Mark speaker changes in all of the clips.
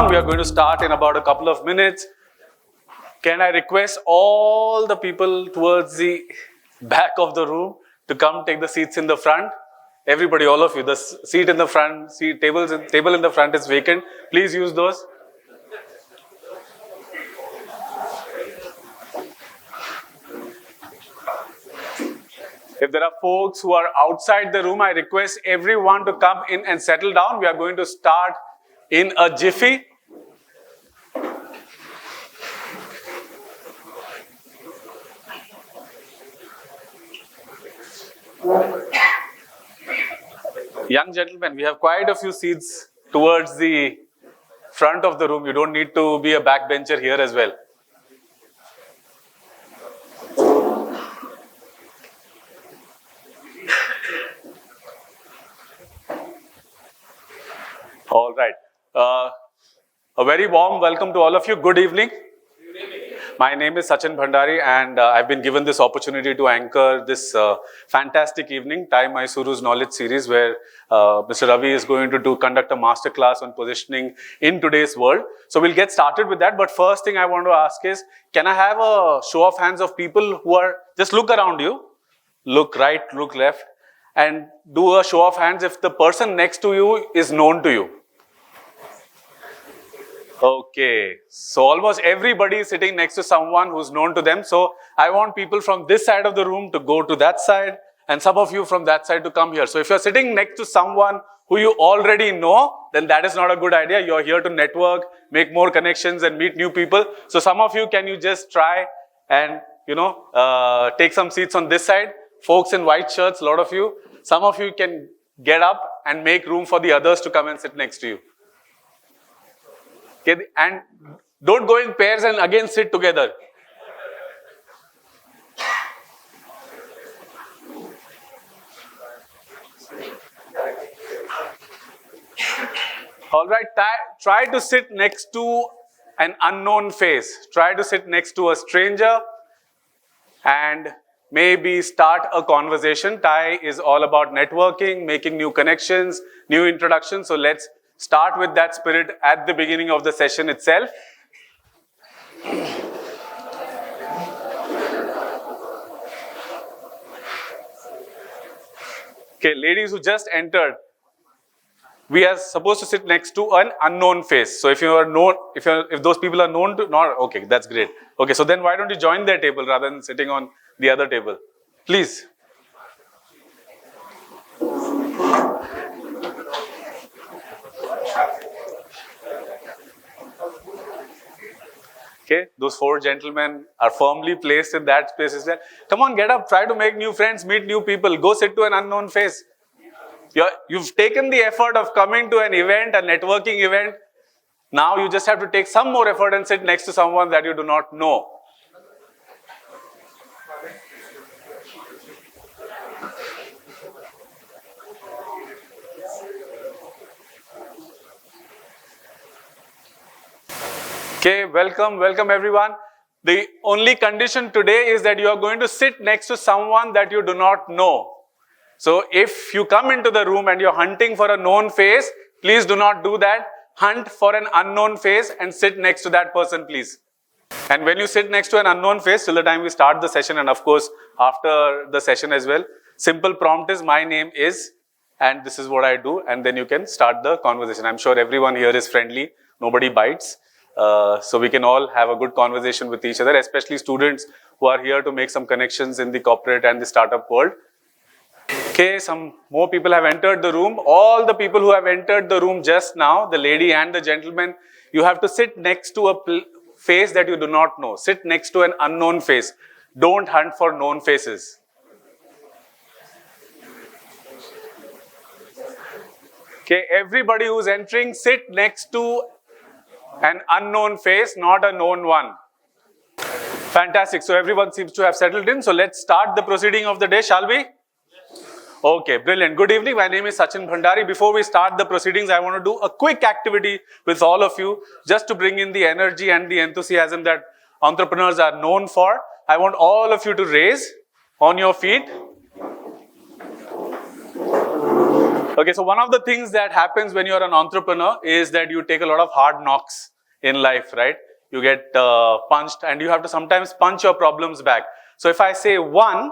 Speaker 1: We are going to start in about a couple of minutes. Can I request all the people towards the back of the room to come take the seats in the front? Everybody, all of you, the seat in the front, table in the front is vacant. Please use those. If there are folks who are outside the room, I request everyone to come in and settle down. We are going to start in a jiffy. Young gentlemen, we have quite a few seats towards the front of the room. You don't need to be a backbencher here as well. All right. A very warm welcome to all of you. Good evening. My name is Sachin Bhandari, and I've been given this opportunity to anchor this fantastic evening, TiE Mysuru's knowledge series, where Mr. Ravi is going to conduct a masterclass on positioning in today's world. So we'll get started with that. But first thing I want to ask is, can I have a show of hands of people who are, just look around you, look right, look left, and do a show of hands if the person next to you is known to you. Okay, so almost everybody is sitting next to someone who's known to them. So I want people from this side of the room to go to that side, and some of you from that side to come here. So if you're sitting next to someone who you already know, then that is not a good idea. You're here to network, make more connections and meet new people. So some of you, can you just try and, take some seats on this side? Folks in white shirts, a lot of you. Some of you can get up and make room for the others to come and sit next to you. Okay, and don't go in pairs and again sit together. All right, try to sit next to an unknown face. Try to sit next to a stranger and maybe start a conversation. TiE is all about networking, making new connections, new introductions. So let's start with that spirit at the beginning of the session itself. Okay, ladies who just entered, we are supposed to sit next to an unknown face. So if you are known, if those people are known to, not okay, that's great. Okay, so then why don't you join their table rather than sitting on the other table? Please. Okay, those four gentlemen are firmly placed in that space. Come on, get up, try to make new friends, meet new people, go sit to an unknown face. You've taken the effort of coming to an event, a networking event. Now you just have to take some more effort and sit next to someone that you do not know. Okay, welcome everyone. The only condition today is that you are going to sit next to someone that you do not know. So if you come into the room and you're hunting for a known face, please do not do that. Hunt for an unknown face and sit next to that person, please. And when you sit next to an unknown face, till the time we start the session, and of course after the session as well, simple prompt is, my name is, and this is what I do, and then you can start the conversation. I'm sure everyone here is friendly, nobody bites. So we can all have a good conversation with each other, especially students who are here to make some connections in the corporate and the startup world. Okay, some more people have entered the room. All the people who have entered the room just now, the lady and the gentleman, you have to sit next to a face that you do not know. Sit next to an unknown face. Don't hunt for known faces. Okay, everybody who's entering, sit next to an unknown face, not a known one. Fantastic. So everyone seems to have settled in. So let's start the proceeding of the day, shall we? Okay, brilliant. Good evening. My name is Sachin Bhandari. Before we start the proceedings, I want to do a quick activity with all of you, just to bring in the energy and the enthusiasm that entrepreneurs are known for. I want all of you to raise on your feet. Okay, so one of the things that happens when you're an entrepreneur is that you take a lot of hard knocks in life, right? You get punched and you have to sometimes punch your problems back. So if I say 1,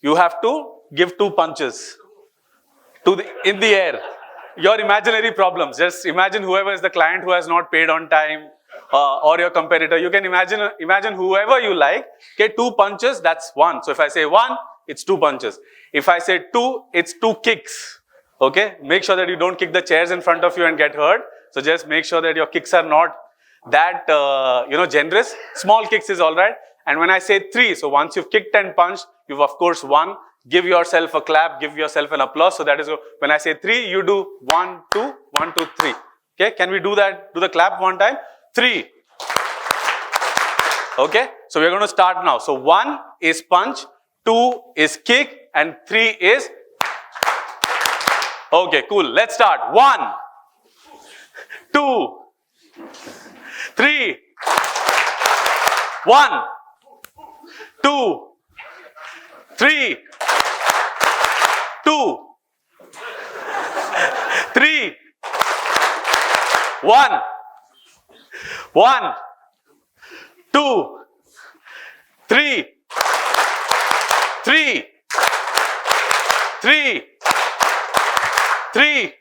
Speaker 1: you have to give 2 punches in the air. Your imaginary problems. Just imagine whoever is the client who has not paid on time, or your competitor. You can imagine whoever you like. Okay, 2 punches, that's 1. So if I say 1, it's 2 punches. If I say 2, it's 2 kicks. Okay, make sure that you don't kick the chairs in front of you and get hurt. So just make sure that your kicks are not that generous. Small kicks is all right. And when I say 3, so once you've kicked and punched, you've of course won. Give yourself a clap, give yourself an applause. So that is when I say 3, you do 1, 2, 1, 2, 3. Okay, can we do that? Do the clap one time. 3. Okay, so we're going to start now. So 1 is punch, 2 is kick, and 3 is. Okay, cool. Let's start. 1, 2, 3. 1, 2, 3. 2, 3. 1, 1, 2, 3. 3, 3, 3.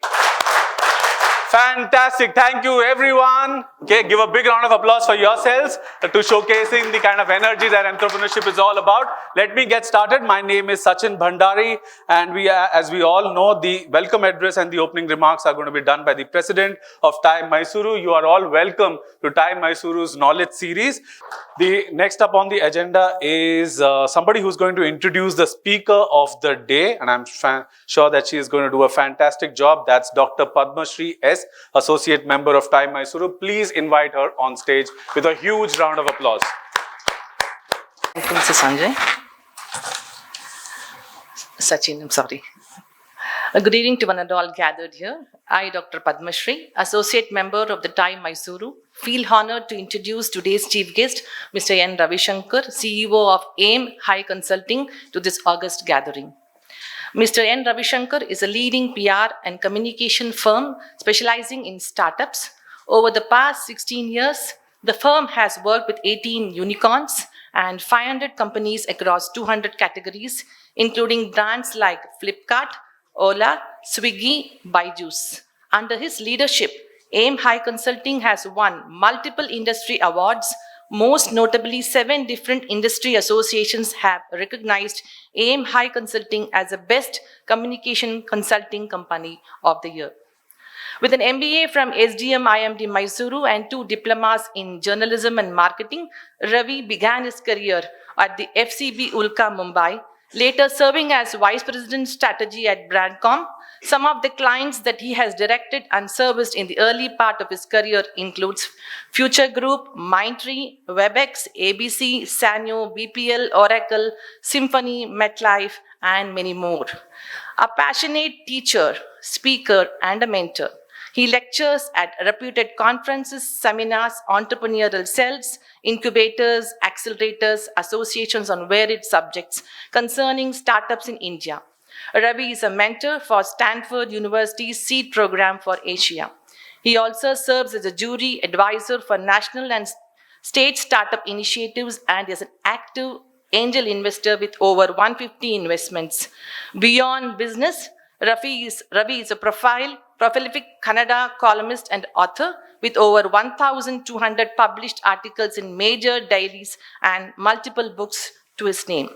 Speaker 1: Fantastic. Thank you, everyone. Okay, give a big round of applause for yourselves to showcasing the kind of energy that entrepreneurship is all about. Let me get started. My name is Sachin Bhandari, and as we all know, the welcome address and the opening remarks are going to be done by the president of TiE Mysuru. You are all welcome to TiE Mysuru's knowledge series. The next up on the agenda is somebody who's going to introduce the speaker of the day, and I'm sure that she is going to do a fantastic job. That's Dr. Padma Shri S., Associate Member of TiE Mysuru. Please invite her on stage with a huge round of applause.
Speaker 2: Thank you, Mr. Sanjay. Sachin, I'm sorry. Good evening to one and all gathered here. I, Dr. Padma Shri, Associate Member of the TiE Mysuru, feel honored to introduce today's chief guest, Mr. N. Ravi Shankar, CEO of AIM High Consulting, to this august gathering. Mr. N. Ravi Shankar is a leading PR and communication firm specializing in startups. Over the past 16 years, the firm has worked with 18 unicorns and 500 companies across 200 categories, including brands like Flipkart, Ola, Swiggy, Byju's. Under his leadership, AIM High Consulting has won multiple industry awards. Most notably, 7 different industry associations have recognized AIM High Consulting as the best communication consulting company of the year. With an MBA from SDM IMT Mysuru and 2 diplomas in journalism and marketing, Ravi began his career at the FCB Ulka, Mumbai, later serving as Vice President Strategy at Brandcom. Some of the clients that he has directed and serviced in the early part of his career includes Future Group, Mindtree, WebEx, ABC, Sanyo, BPL, Oracle, Symphony, MetLife, and many more. A passionate teacher, speaker, and a mentor, he lectures at reputed conferences, seminars, entrepreneurial cells, incubators, accelerators, associations on varied subjects concerning startups in India. Ravi is a mentor for Stanford University's Seed Program for Asia. He also serves as a jury advisor for national and state startup initiatives and is an active angel investor with over 150 investments. Beyond business, Ravi is a prolific Kannada columnist and author with over 1,200 published articles in major dailies and multiple books to his name.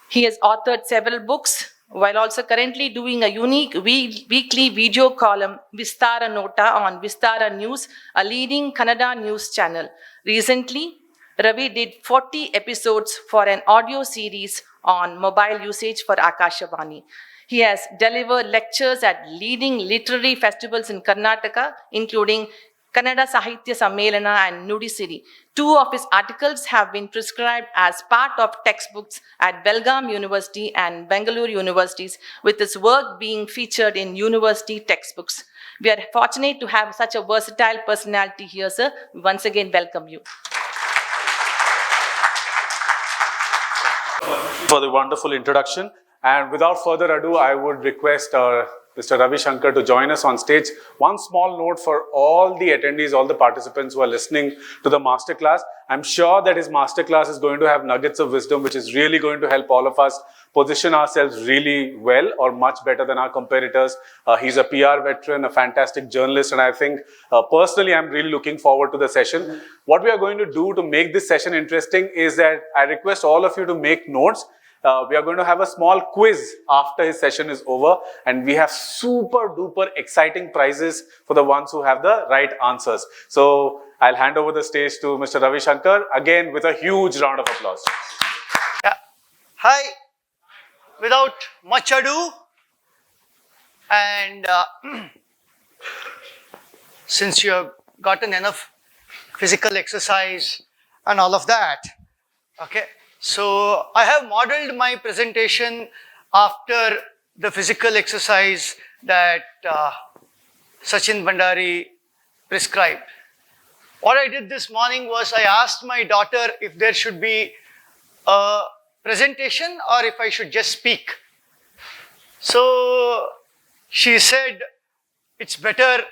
Speaker 2: He has authored several books, while also currently doing a unique weekly video column, Vistara Nota, on Vistara News, a leading Kannada news channel. Recently, Ravi did 40 episodes for an audio series on mobile usage for Akashavani. He has delivered lectures at leading literary festivals in Karnataka, including Kannada Sahitya Sammelana and Nudisiri. 2 of his articles have been prescribed as part of textbooks at Belgaum University and Bangalore Universities, with his work being featured in university textbooks. We are fortunate to have such a versatile personality here, sir. We once again welcome you.
Speaker 1: For the wonderful introduction. And without further ado, I would request our Mr. Ravi Shankar to join us on stage. One small note for all the attendees, all the participants who are listening to the masterclass. I'm sure that his masterclass is going to have nuggets of wisdom, which is really going to help all of us position ourselves really well or much better than our competitors. He's a PR veteran, a fantastic journalist, and I think personally, I'm really looking forward to the session. What we are going to do to make this session interesting is that I request all of you to make notes. We are going to have a small quiz after his session is over, and we have super duper exciting prizes for the ones who have the right answers. So I'll hand over the stage to Mr. Ravi Shankar again with a huge round of applause.
Speaker 3: Yeah. Hi. Without much ado, and since you have gotten enough physical exercise and all of that, okay. So I have modeled my presentation after the physical exercise that Sachin Bhandari prescribed. What I did this morning was I asked my daughter if there should be a presentation or if I should just speak. So she said it's better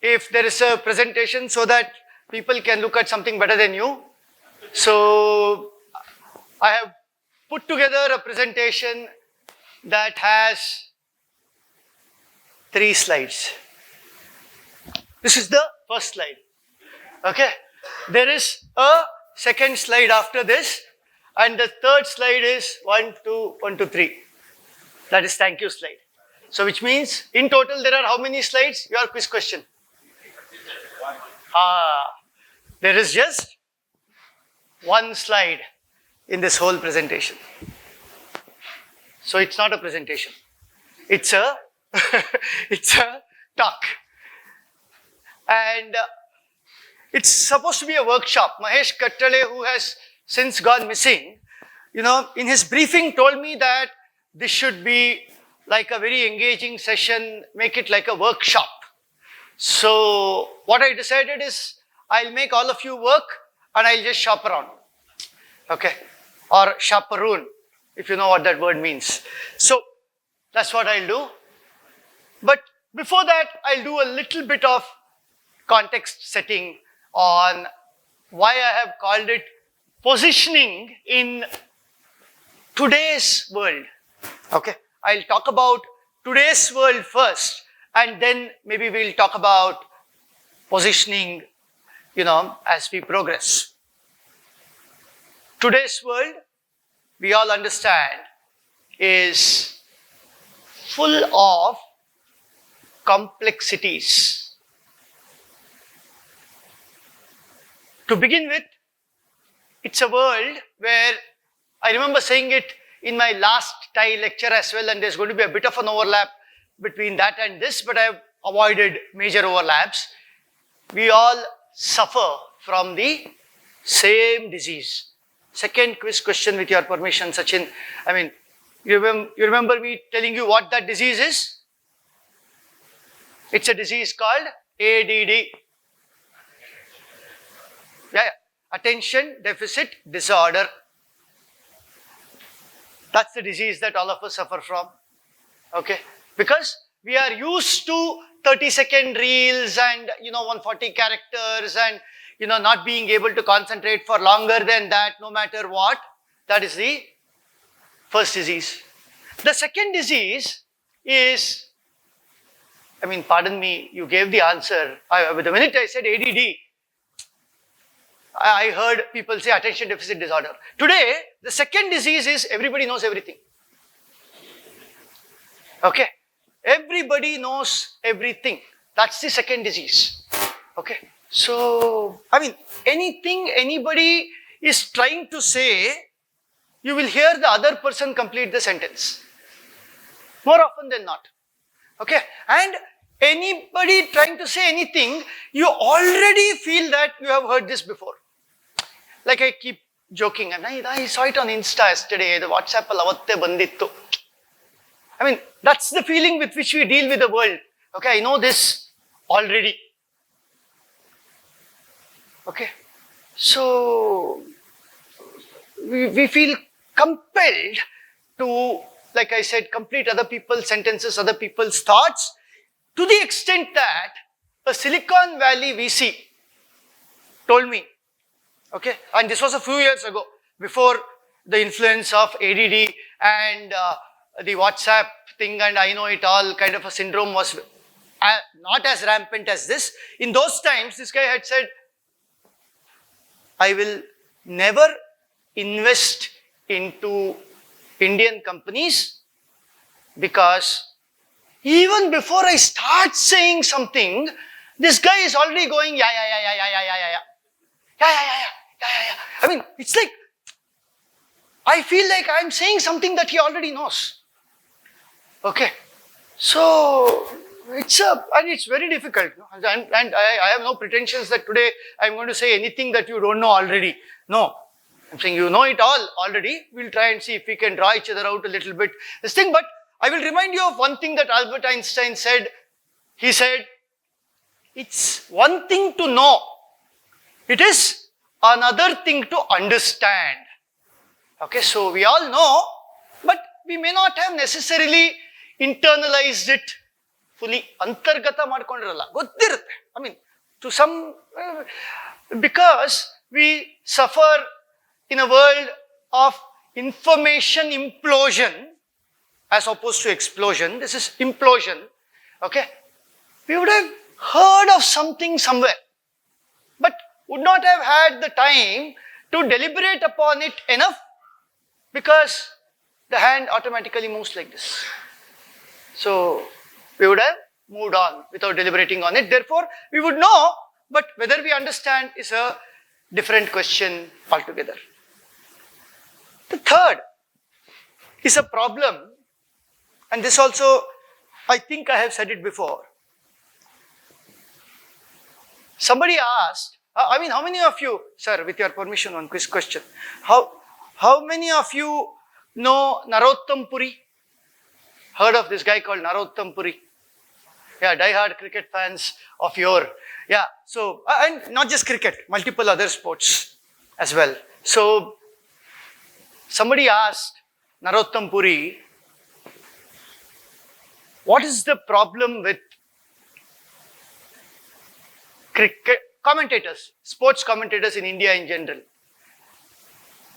Speaker 3: if there is a presentation so that people can look at something better than you. So I have put together a presentation that has 3 slides. This is the first slide. Okay. There is a second slide after this, and the third slide is 1, 2, 1, 2, 3. That is thank you slide. So which means in total there are how many slides? Your quiz question. There is just 1 slide in this whole presentation. So it's not a presentation. It's a it's a talk. And it's supposed to be a workshop. Mahesh Kattale, who has since gone missing, in his briefing told me that this should be like a very engaging session, make it like a workshop. So what I decided is I'll make all of you work and I'll just shop around. Okay. Or chaperone, if you know what that word means. So that's what I'll do. But before that, I'll do a little bit of context setting on why I have called it positioning in today's world. Okay, I'll talk about today's world first, and then maybe we'll talk about positioning, as we progress. Today's world, we all understand, is full of complexities. To begin with, it's a world where I remember saying it in my last TiE lecture as well, and there's going to be a bit of an overlap between that and this, but I've avoided major overlaps. We all suffer from the same disease. Second quiz question with your permission, Sachin. You remember me telling you what that disease is? It's a disease called ADD. Yeah. Attention Deficit Disorder. That's the disease that all of us suffer from. Okay. Because we are used to 30-second reels and, 140 characters and, not being able to concentrate for longer than that, no matter what. That is the first disease. The second disease is, pardon me, you gave the answer. The minute I said ADD, I heard people say attention deficit disorder. Today, the second disease is everybody knows everything. Okay. Everybody knows everything. That's the second disease. Okay. So, anything anybody is trying to say, you will hear the other person complete the sentence. More often than not. Okay. And anybody trying to say anything, you already feel that you have heard this before. Like I keep joking, and I saw it on Insta yesterday, the WhatsApp alavatte bandittu. That's the feeling with which we deal with the world. Okay, I know this already. Okay, so we feel compelled to like I said, complete other people's sentences, other people's thoughts, to the extent that a Silicon Valley VC told me, okay, and this was a few years ago, before the influence of ADD and the WhatsApp thing and I know it all kind of a syndrome was not as rampant as this. In those times, this guy had said, I will never invest into Indian companies because even before I start saying something, this guy is already going, yeah. I mean, it's like, I feel like I'm saying something that he already knows. Okay. So, it's very difficult. And I have no pretensions that today I'm going to say anything that you don't know already. No. I'm saying you know it all already. We'll try and see if we can draw each other out a little bit. This thing, but I will remind you of one thing that Albert Einstein said. He said, it's one thing to know. It is another thing to understand. Okay, so we all know, but we may not have necessarily internalized it fully. Antargata madkondiralla. Gottirutte. I mean, to some, because we suffer in a world of information implosion as opposed to explosion. This is implosion. Okay, we would have heard of something somewhere, but would not have had the time to deliberate upon it enough because the hand automatically moves like this. So, we would have moved on without deliberating on it. Therefore, we would know, but whether we understand is a different question altogether. The third is a problem, and this also, I think I have said it before. Somebody asked, I mean, how many of you, sir, with your permission, one quick question. How many of you know Narottam Puri? Heard of this guy called Narottam Puri? Yeah, die-hard cricket fans of yore. Yeah, so, and not just cricket, multiple other sports as well. So, somebody asked Narottam Puri, what is the problem with cricket commentators, sports commentators in India in general?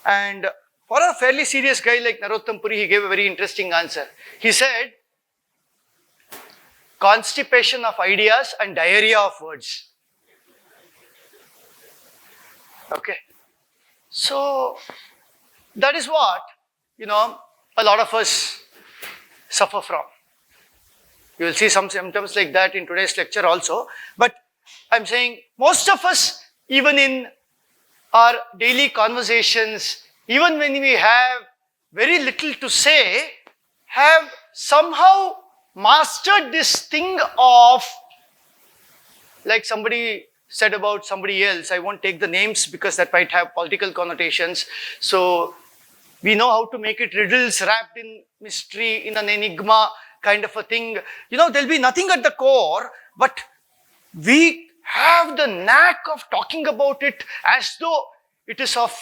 Speaker 3: And for a fairly serious guy like Narottam Puri, he gave a very interesting answer. He said, constipation of ideas and diarrhea of words. Okay. So, that is what, a lot of us suffer from. You will see some symptoms like that in today's lecture also. But I'm saying most of us, even in our daily conversations, even when we have very little to say, have somehow mastered this thing of, like somebody said about somebody else, I won't take the names because that might have political connotations. So, we know how to make it riddles wrapped in mystery, in an enigma kind of a thing. There'll be nothing at the core, but we have the knack of talking about it as though it is of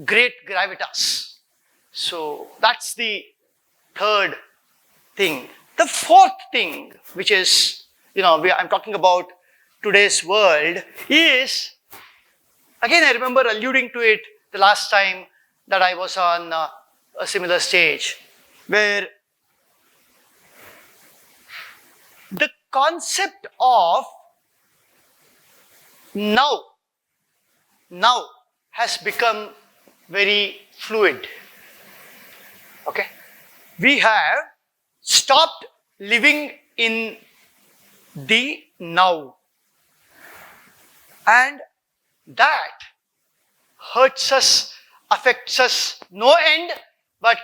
Speaker 3: great gravitas. So, that's the third thing. The fourth thing, which is, I'm talking about today's world, is, again, I remember alluding to it the last time that I was on a similar stage, where the concept of now has become very fluid. Okay? We have stopped living in the now. And that hurts us, affects us no end, but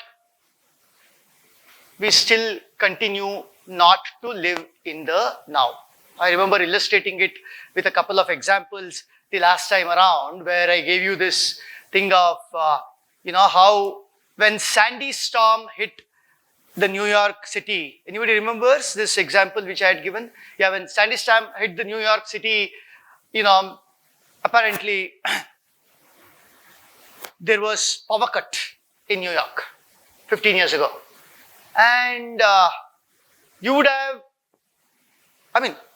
Speaker 3: we still continue not to live in the now. I remember illustrating it with a couple of examples the last time around, where I gave you this thing of, how when Sandy storm hit the New York City. Anybody remembers this example which I had given? Yeah, when Sandy storm hit the New York City, apparently there was power cut in New York 15 years ago. And you would have,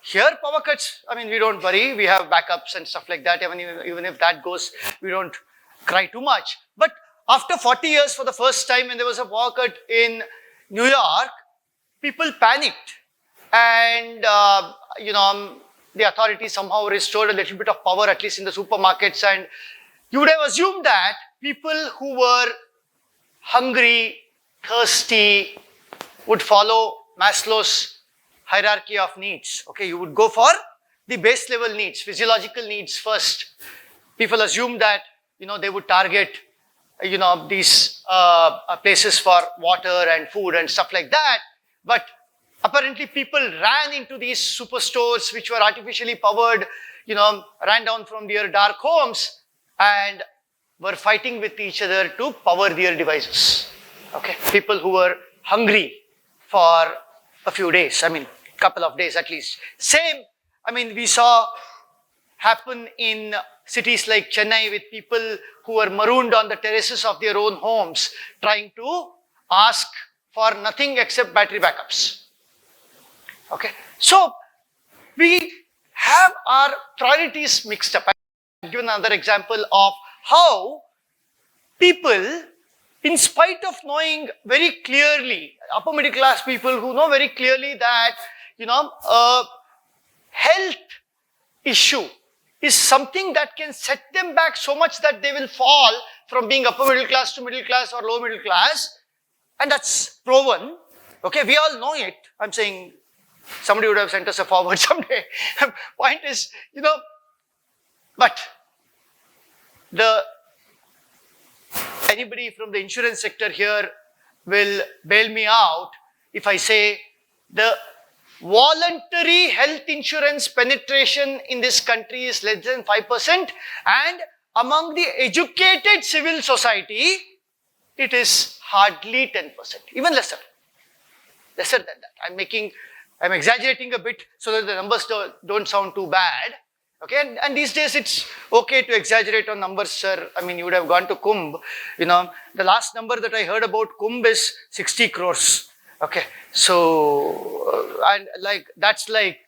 Speaker 3: here power cuts, we don't worry. We have backups and stuff like that. Even if that goes, we don't cry too much. But after 40 years, for the first time, when there was a power cut in New York, people panicked. And, the authorities somehow restored a little bit of power, at least in the supermarkets. And you would have assumed that people who were hungry, thirsty, would follow Maslow's hierarchy of needs. Okay, you would go for the base level needs, physiological needs first. People assume that, they would target, these places for water and food and stuff like that. But apparently people ran into these superstores which were artificially powered, ran down from their dark homes and were fighting with each other to power their devices. Okay, people who were hungry for a few days, couple of days at least. Same, we saw happen in cities like Chennai with people who were marooned on the terraces of their own homes trying to ask for nothing except battery backups. Okay, so we have our priorities mixed up. I've given another example of how people, in spite of knowing very clearly, upper middle class people who know very clearly that, a health issue is something that can set them back so much that they will fall from being upper middle class to middle class or low middle class. And that's proven. Okay, we all know it. I'm saying somebody would have sent us a forward someday. Point is, but anybody from the insurance sector here will bail me out if I say the voluntary health insurance penetration in this country is less than 5%, and among the educated civil society, it is hardly 10%, even lesser than that. I'm exaggerating a bit so that the numbers don't sound too bad. Okay, and these days it's okay to exaggerate on numbers, sir. You would have gone to Kumbh. The last number that I heard about Kumbh is 60 crores. Okay, so, and that's yeah,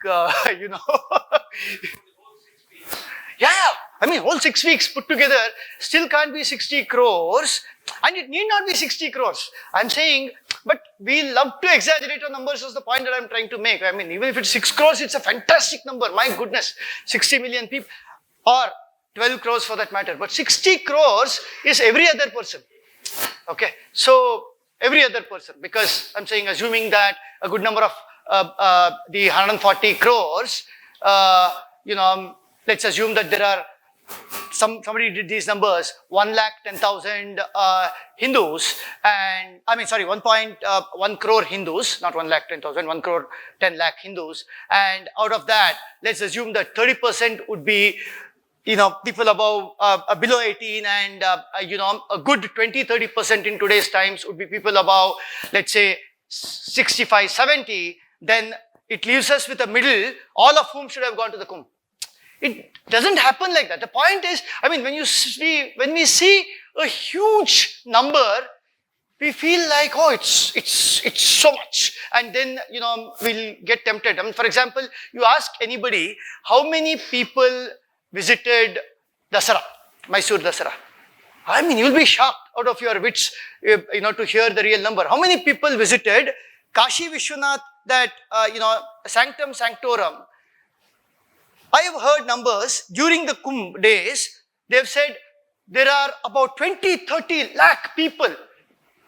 Speaker 3: whole 6 weeks put together still can't be 60 crores, and it need not be 60 crores. I'm saying, but we love to exaggerate on numbers is the point that I'm trying to make. Even if it's 6 crores, it's a fantastic number. My goodness, 60 million people, or 12 crores for that matter. But 60 crores is every other person. Okay, so every other person, because I'm saying, assuming that a good number of the 140 crores, let's assume that there are somebody did these numbers, 1,10,000 Hindus, and 1.1 crore Hindus, not 1,10,000, 1 crore 10 lakh Hindus, and out of that, let's assume that 30% would be people above below 18, and a good 20-30% in today's times would be people above, let's say, 65, 70. Then it leaves us with a middle, all of whom should have gone to the Kumbh. It doesn't happen like that. The point is, when we see a huge number, we feel like, oh, it's so much, and then we'll get tempted. For example, you ask anybody how many people visited Dasara, Mysuru Dasara. You'll be shocked out of your wits, to hear the real number. How many people visited Kashi Vishwanath, that, Sanctum Sanctorum? I have heard numbers during the Kumbh days. They've said there are about 20-30 lakh people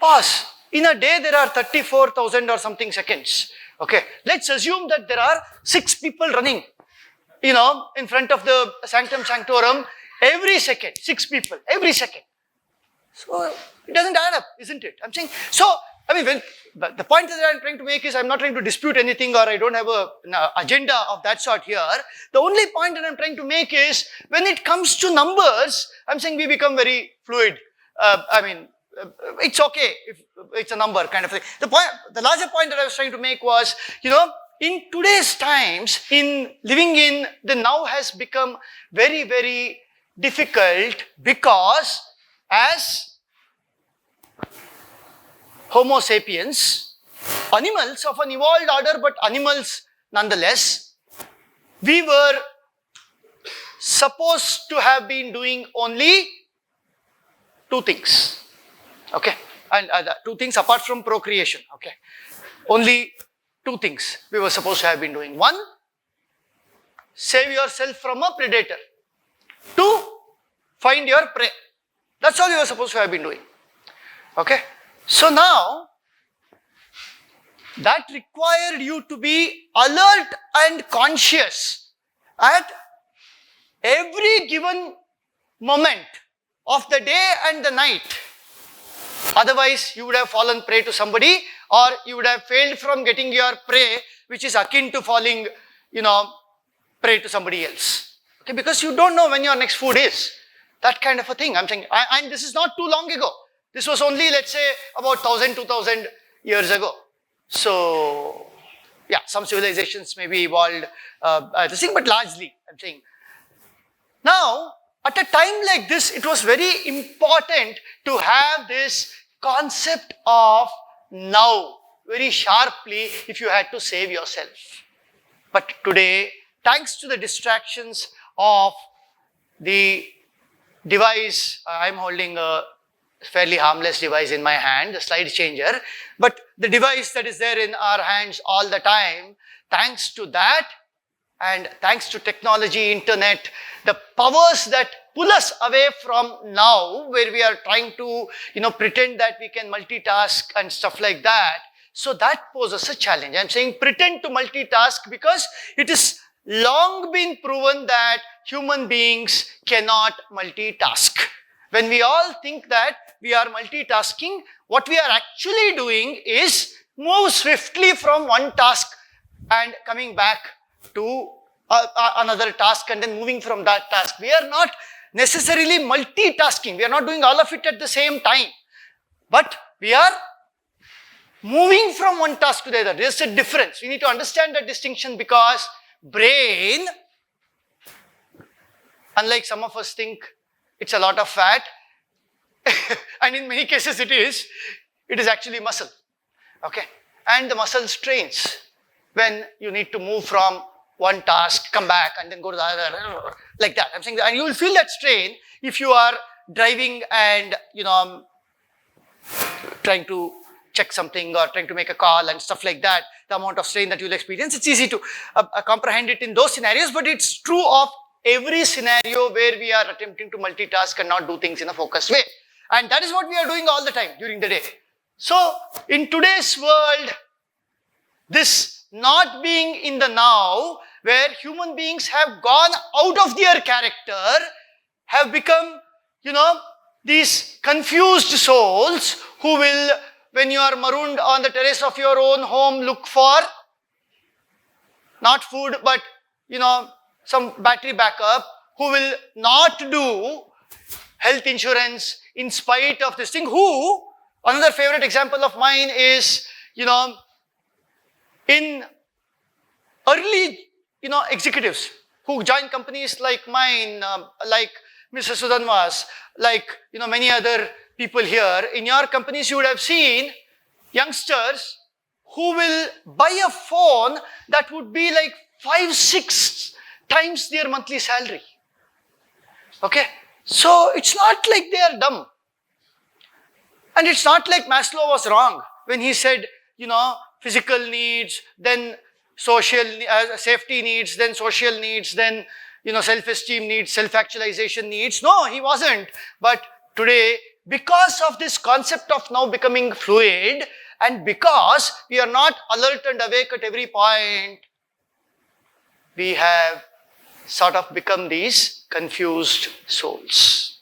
Speaker 3: pass. In a day, there are 34,000 or something seconds. Okay, let's assume that there are 6 people running, in front of the Sanctum Sanctorum every second, 6 people every second. So it doesn't add up, isn't it? I'm saying, so, the point that I'm trying to make is, I'm not trying to dispute anything, or I don't have an agenda of that sort here. The only point that I'm trying to make is, when it comes to numbers, I'm saying we become very fluid. It's okay if it's a number kind of thing. The larger point that I was trying to make was, in today's times, living in the now has become very, very difficult, because as Homo sapiens, animals of an evolved order, but animals nonetheless, we were supposed to have been doing only two things. Okay, and two things apart from procreation. Okay, only two things we were supposed to have been doing. One, save yourself from a predator. Two, find your prey. That's all we were supposed to have been doing. Okay, so now that required you to be alert and conscious at every given moment of the day and the night. Otherwise, you would have fallen prey to somebody, or you would have failed from getting your prey, which is akin to falling, prey to somebody else. Okay, because you don't know when your next food is. That kind of a thing. I'm saying, and this is not too long ago. This was only, let's say, about 1,000, 2,000 years ago. So, yeah, some civilizations may be evolved, this thing, but largely, I'm saying. Now, at a time like this, it was very important to have this concept of now very sharply if you had to save yourself. But today, thanks to the distractions of the device, I'm holding a fairly harmless device in my hand, the slide changer, but the device that is there in our hands all the time, thanks to that and thanks to technology, internet, the powers that pull us away from now, where we are trying to, pretend that we can multitask and stuff like that. So that poses a challenge. I'm saying pretend to multitask because it is long been proven that human beings cannot multitask. When we all think that we are multitasking, what we are actually doing is move swiftly from one task and coming back to another task and then moving from that task. We are not necessarily multitasking. We are not doing all of it at the same time. But we are moving from one task to the other. There's a difference. We need to understand that distinction because brain, unlike some of us think it's a lot of fat, and in many cases it is actually muscle. Okay? And the muscle strains when you need to move from one task, come back and then go to the other, like that. I'm saying that, and you will feel that strain if you are driving and, trying to check something or trying to make a call and stuff like that. The amount of strain that you'll experience, it's easy to comprehend it in those scenarios, but it's true of every scenario where we are attempting to multitask and not do things in a focused way. And that is what we are doing all the time during the day. So, in today's world, this not being in the now, where human beings have gone out of their character, have become, these confused souls who will, when you are marooned on the terrace of your own home, look for not food, but, some battery backup, who will not do health insurance in spite of this thing. Who, another favorite example of mine is, in early, executives who join companies like mine, like Mr. Sudanwas, like, many other people here. In your companies, you would have seen youngsters who will buy a phone that would be like 5-6 times their monthly salary. Okay? So, it's not like they are dumb. And it's not like Maslow was wrong when he said, physical needs, then social safety needs, then social needs, then self-esteem needs, self-actualization needs. No, he wasn't. But today, because of this concept of now becoming fluid, and because we are not alert and awake at every point, we have sort of become these confused souls.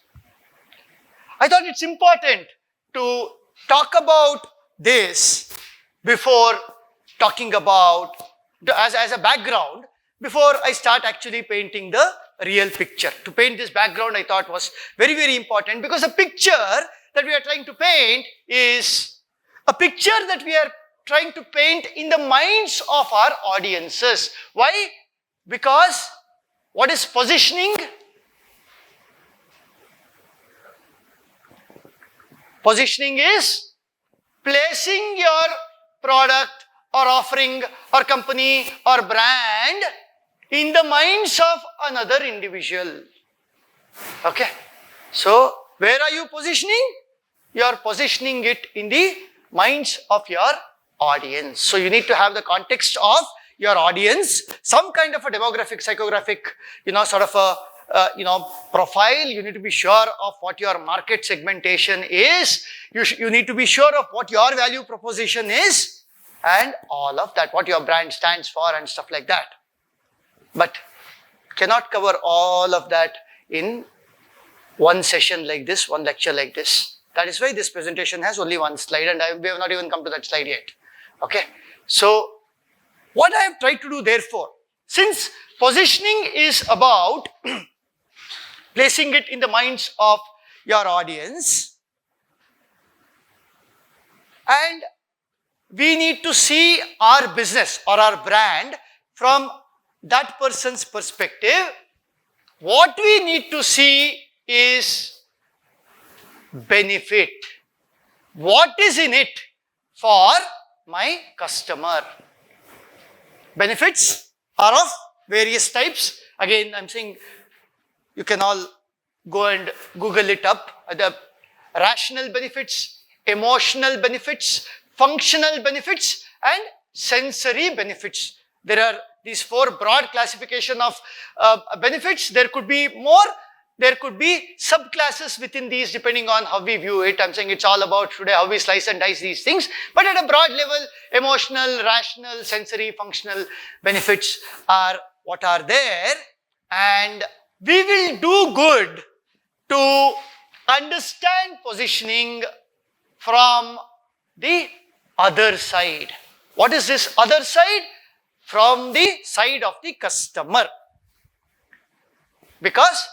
Speaker 3: I thought it's important to talk about this before talking about, as a background, before I start actually painting the real picture. To paint this background, I thought was very, very important, because the picture that we are trying to paint is a picture that we are trying to paint in the minds of our audiences. Why? Because what is positioning? Positioning is placing your product or offering or company or brand in the minds of another individual. Okay. So, where are you positioning? You are positioning it in the minds of your audience. So, you need to have the context of your audience, some kind of a demographic, psychographic, sort of a, profile. You need to be sure of what your market segmentation is. You need to be sure of what your value proposition is and all of that, what your brand stands for and stuff like that. But cannot cover all of that in one session like this, one lecture like this. That is why this presentation has only one slide and we have not even come to that slide yet. Okay. So, what I have tried to do therefore, since positioning is about placing it in the minds of your audience, and we need to see our business or our brand from that person's perspective, what we need to see is benefit. What is in it for my customer? Benefits are of various types. Again, I'm saying you can all go and Google it up. The rational benefits, emotional benefits, functional benefits, and sensory benefits. There are these four broad classification of benefits. There could be more. There could be subclasses within these depending on how we view it. I'm saying it's all about today how we slice and dice these things. But at a broad level, emotional, rational, sensory, functional benefits are what are there. And we will do good to understand positioning from the other side. What is this other side? From the side of the customer. Because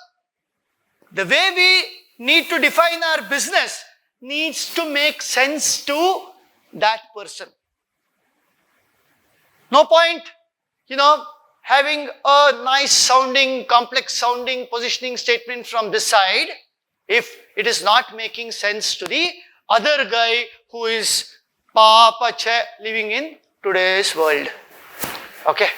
Speaker 3: the way we need to define our business needs to make sense to that person. No point, having a nice sounding, complex sounding positioning statement from this side if it is not making sense to the other guy who is Papa Che living in today's world. Okay.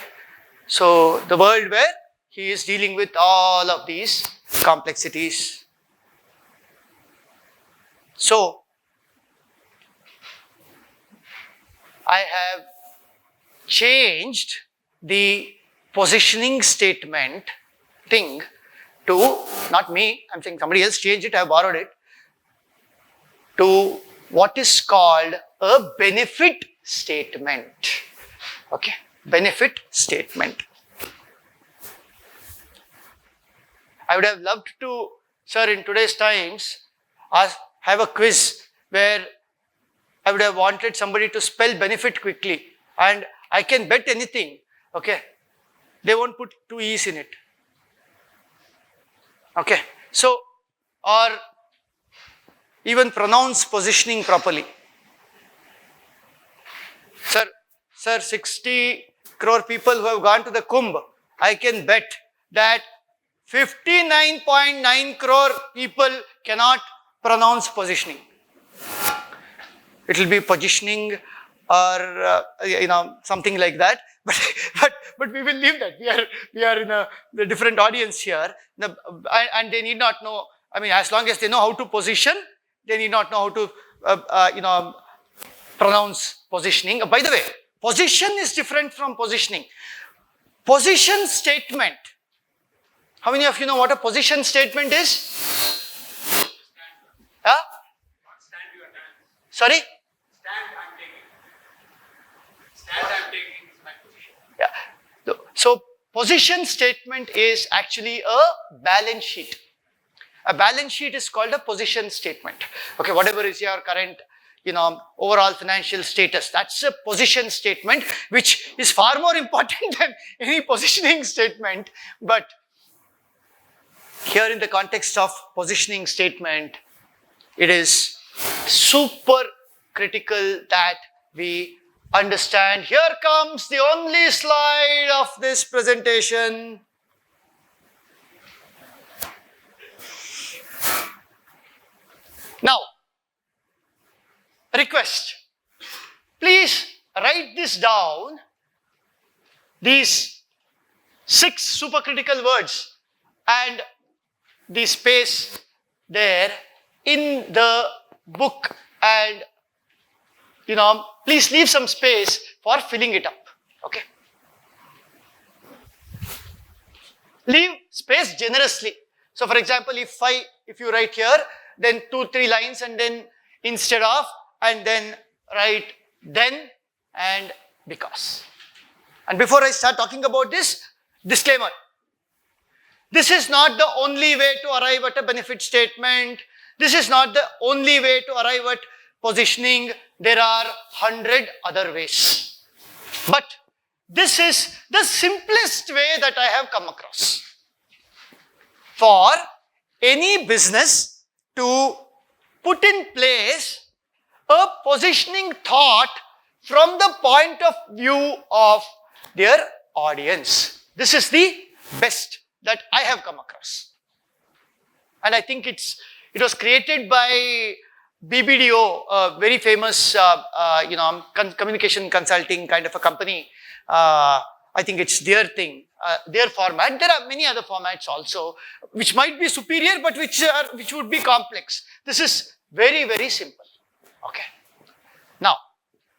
Speaker 3: So, the world where he is dealing with all of these complexities. So, I have changed the positioning statement thing to, not me, I'm saying somebody else changed it, I have borrowed it, to what is called a benefit statement. Okay, benefit statement. I would have loved to, sir, in today's times, have a quiz where I would have wanted somebody to spell benefit quickly. And I can bet anything, okay, they won't put two E's in it. Okay, so, or even pronounce positioning properly. Sir, 60 crore people who have gone to the Kumbh, I can bet that 59.9 crore people cannot pronounce positioning. It will be positioning or something like that. But we will leave that. We are in a different audience here, and they need not know. I mean, as long as they know how to position, they need not know how to pronounce positioning. By the way, position is different from positioning. Position statement. How many of you know what a position statement is? Huh? Sorry?
Speaker 1: Stand I'm taking is my position.
Speaker 3: Yeah. So, position statement is actually a balance sheet. A balance sheet is called a position statement. Okay, whatever is your current, overall financial status, that's a position statement, which is far more important than any positioning statement. But here in the context of positioning statement, it is super critical that we understand. Here comes the only slide of this presentation. Now, request. Please write this down, these 6 supercritical words, and the space there in the book, and please leave some space for filling it up. Okay? Leave space generously. So for example, if you write here, then 2-3 lines, and then instead of, and then write then and because. And before I start talking about this, disclaimer. This is not the only way to arrive at a benefit statement. This is not the only way to arrive at positioning. There are 100 other ways. But this is the simplest way that I have come across for any business to put in place a positioning thought from the point of view of their audience. This is the best that I have come across. And I think it was created by BBDO, a very famous communication consulting kind of a company. I think it's their thing, their format. There are many other formats also, which might be superior, but which would be complex. This is very, very simple. Okay. Now,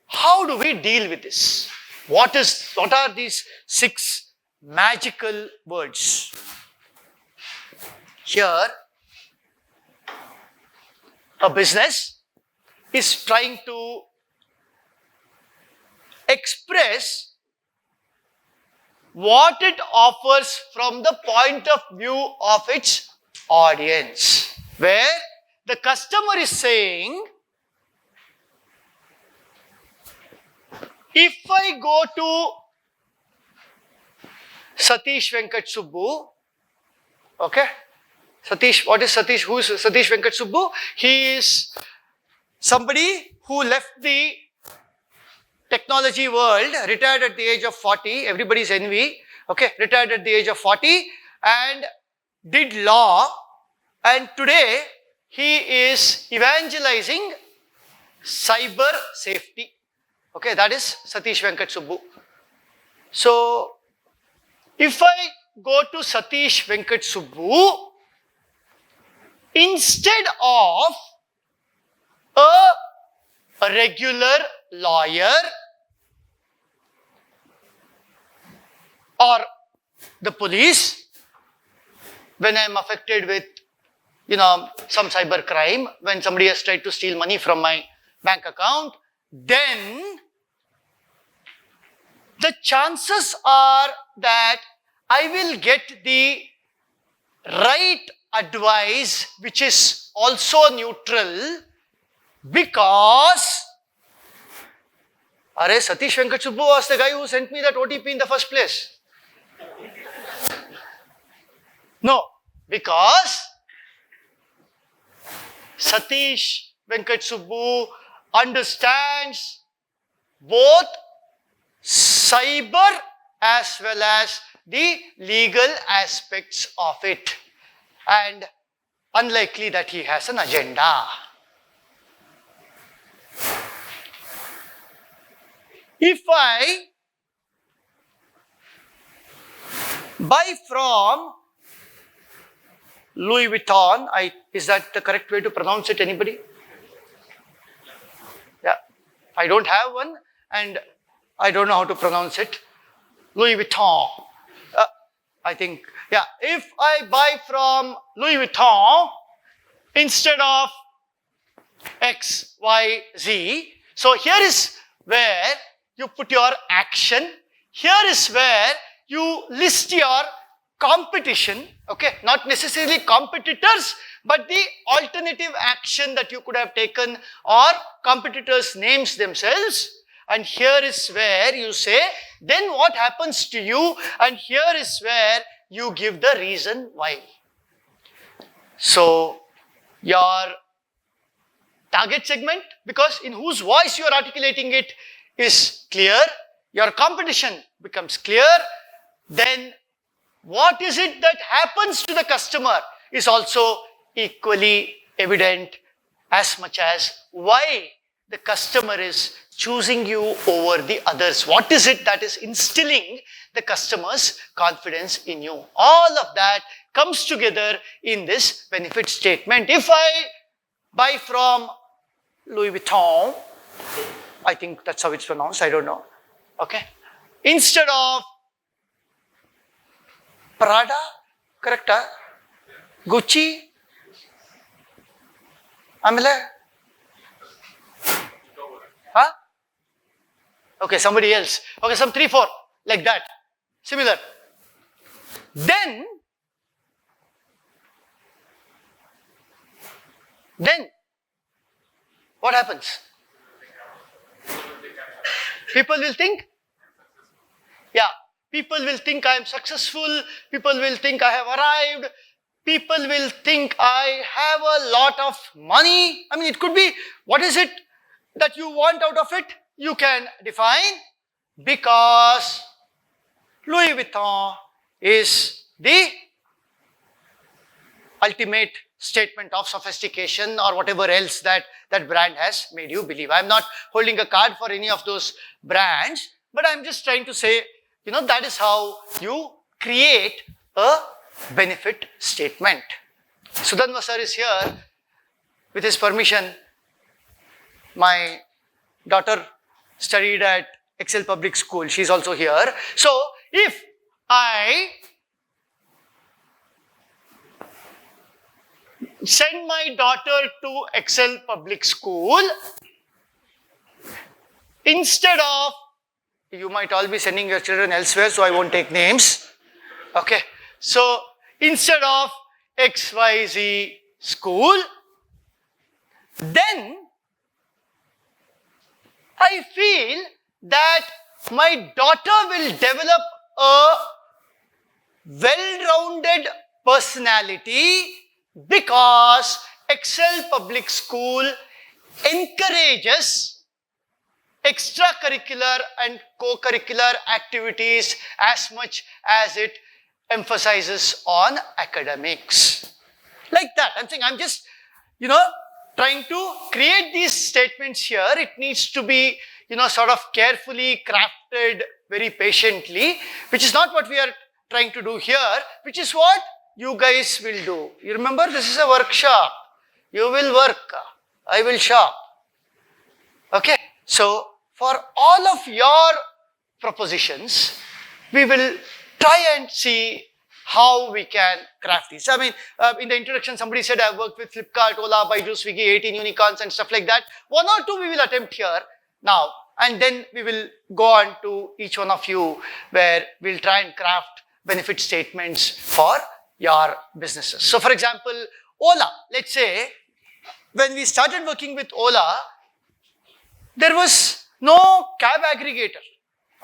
Speaker 3: how do we deal with this? What are these 6 magical words? Here, a business is trying to express what it offers from the point of view of its audience, where the customer is saying, if I go to Satish Venkat Subbu, okay, Satish, what is Satish? Who is Satish Venkat Subbu? He is somebody who left the technology world, retired at the age of 40, everybody's envy, okay, retired at the age of 40 and did law, and today he is evangelizing cyber safety. Okay, that is Satish Venkat Subbu. So, if I go to Satish Venkat Subbu, instead of a regular lawyer or the police, when I am affected with, some cyber crime, when somebody has tried to steal money from my bank account, then the chances are that I will get the right advice, which is also neutral, because Satish Venkat Subbu was the guy who sent me that OTP in the first place. No, because Satish Venkat Subbu understands both cyber as well as the legal aspects of it, and unlikely that he has an agenda. If I buy from Louis Vuitton, is that the correct way to pronounce it, anybody? Yeah, I don't have one and I don't know how to pronounce it. Louis Vuitton. I think, yeah, if I buy from Louis Vuitton instead of X, Y, Z, so here is where you put your action. Here is where you list your competition, okay, not necessarily competitors, but the alternative action that you could have taken or competitors' names themselves. And here is where you say, then what happens to you? And here is where you give the reason why. So, your target segment, because in whose voice you are articulating it, is clear. Your competition becomes clear. Then, what is it that happens to the customer is also equally evident, as much as why the customer is choosing you over the others? What is it that is instilling the customer's confidence in you? All of that comes together in this benefit statement. If I buy from Louis Vuitton, I think that's how it's pronounced, I don't know. Okay. Instead of Prada, correct? Gucci, Amile? Huh? Okay, somebody else. Okay, some 3, 4, like that. Similar. Then, what happens? People will think, yeah, people will think I am successful, people will think I have arrived, people will think I have a lot of money. I mean, it could be, what is it that you want out of it? You can define, because Louis Vuitton is the ultimate statement of sophistication, or whatever else that brand has made you believe. I'm not holding a card for any of those brands, but I'm just trying to say, that is how you create a benefit statement. Sudhanva sir is here. With his permission, my daughter studied at Excel Public School. She's also here. So, if I send my daughter to Excel Public School, instead of, you might all be sending your children elsewhere, so I won't take names. Okay. So, instead of XYZ school, then I feel that my daughter will develop a well-rounded personality, because Excel Public School encourages extracurricular and co-curricular activities as much as it emphasizes on academics. Like that. I'm saying, I'm just, trying to create these statements here. It needs to be, sort of carefully crafted, very patiently, which is not what we are trying to do here, which is what you guys will do. You remember, this is a workshop. You will work, I will shop. Okay. So, for all of your propositions, we will try and see how we can craft these. I mean, in the introduction, somebody said I've worked with Flipkart, Ola, Baidu, Swiggy, 18 unicorns and stuff like that. 1 or 2 we will attempt here now, and then we will go on to each one of you, where we'll try and craft benefit statements for your businesses. So, for example, Ola, let's say, when we started working with Ola, there was no cab aggregator.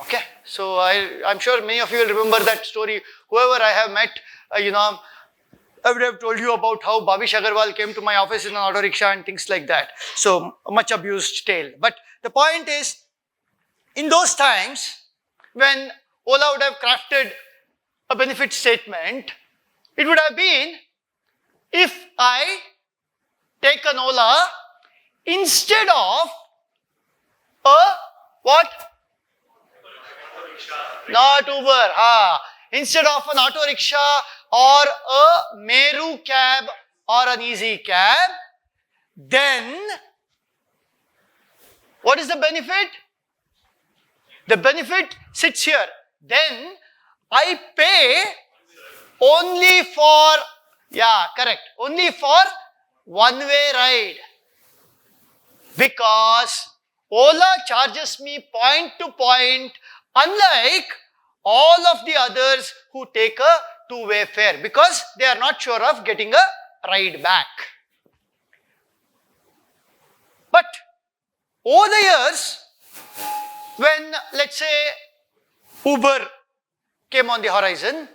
Speaker 3: Okay, so I'm sure many of you will remember that story. Whoever I have met, I would have told you about how Bhavish Agarwal came to my office in an auto rickshaw and things like that. So, much abused tale. But the point is, in those times, when Ola would have crafted a benefit statement, it would have been, if I take an Ola instead of a what? Not Uber. Instead of an auto rickshaw or a Meru cab or an easy cab, then what is the benefit? The benefit sits here. Then I pay only for, only for one-way ride, because Ola charges me point to point, unlike all of the others who take a two-way fare, because they are not sure of getting a ride back. But over the years, when, let's say, Uber came on the horizon,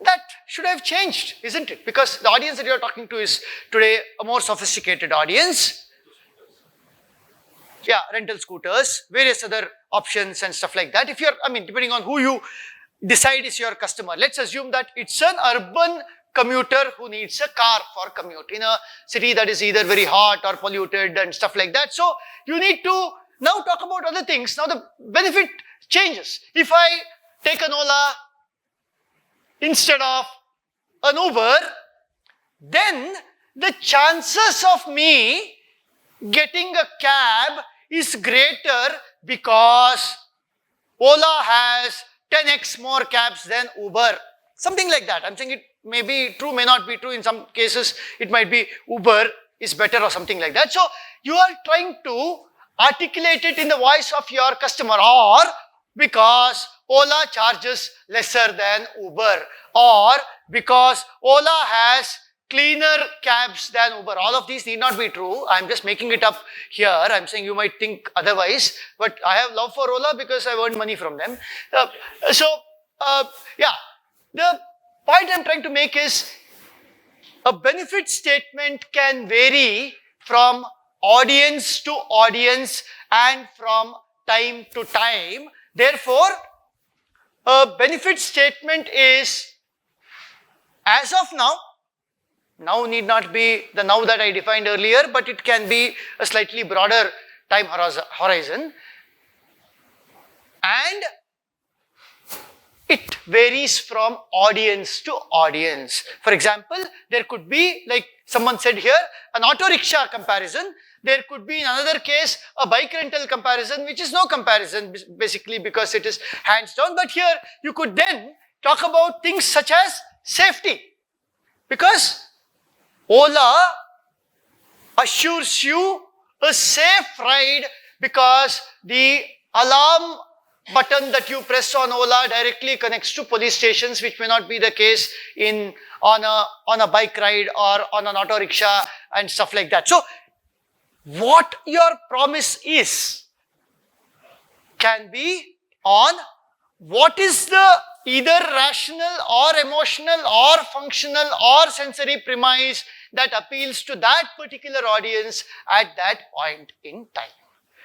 Speaker 3: that should have changed, isn't it? Because the audience that you are talking to is today a more sophisticated audience. Yeah, rental scooters, various other options and stuff like that. If you're, depending on who you decide is your customer. Let's assume that it's an urban commuter who needs a car for commute in a city that is either very hot or polluted and stuff like that. So you need to now talk about other things. Now the benefit changes. If I take an Ola instead of an Uber, then the chances of me getting a cab is greater because Ola has 10x more cabs than Uber. Something like that. I'm saying it may be true, may not be true. In some cases, it might be Uber is better or something like that. So you are trying to articulate it in the voice of your customer, or because Ola charges lesser than Uber, or because Ola has cleaner cabs than Uber. All of these need not be true. I'm just making it up here. I'm saying you might think otherwise, but I have love for Ola because I've earned money from them. Yeah, the point I'm trying to make is a benefit statement can vary from audience to audience and from time to time. Therefore, a benefit statement is, as of now need not be the now that I defined earlier, but it can be a slightly broader time horizon. And it varies from audience to audience. For example, there could be, like someone said here, an auto rickshaw comparison. There could be in another case a bike rental comparison, which is no comparison basically because it is hands down. But here you could then talk about things such as safety, because Ola assures you a safe ride because the alarm button that you press on Ola directly connects to police stations, which may not be the case on a bike ride or on an auto rickshaw and stuff like that. So what your promise is can be on what is the either rational or emotional or functional or sensory premise that appeals to that particular audience at that point in time.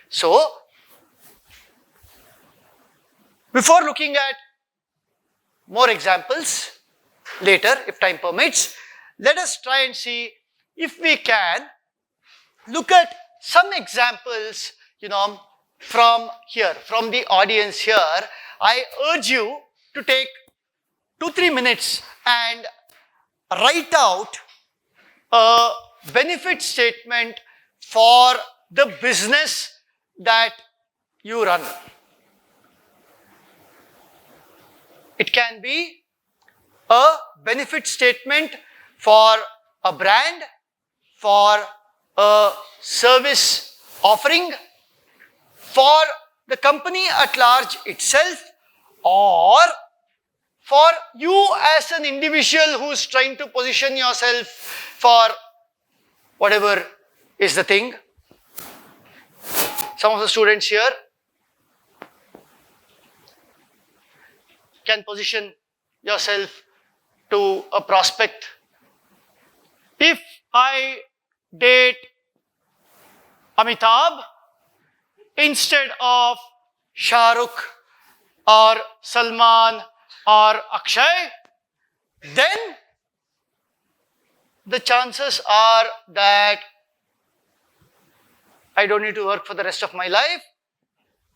Speaker 3: So, before looking at more examples later, if time permits, let us try and see if we can look at some examples, from here, from the audience here. I urge you to take 2-3 minutes and write out a benefit statement for the business that you run. It can be a benefit statement for a brand, for a service offering, for the company at large itself, or for you as an individual who's trying to position yourself for whatever is the thing. Some of the students here can position yourself to a prospect. If I date Amitabh instead of Shah Rukh or Salman or Akshay, then the chances are that I don't need to work for the rest of my life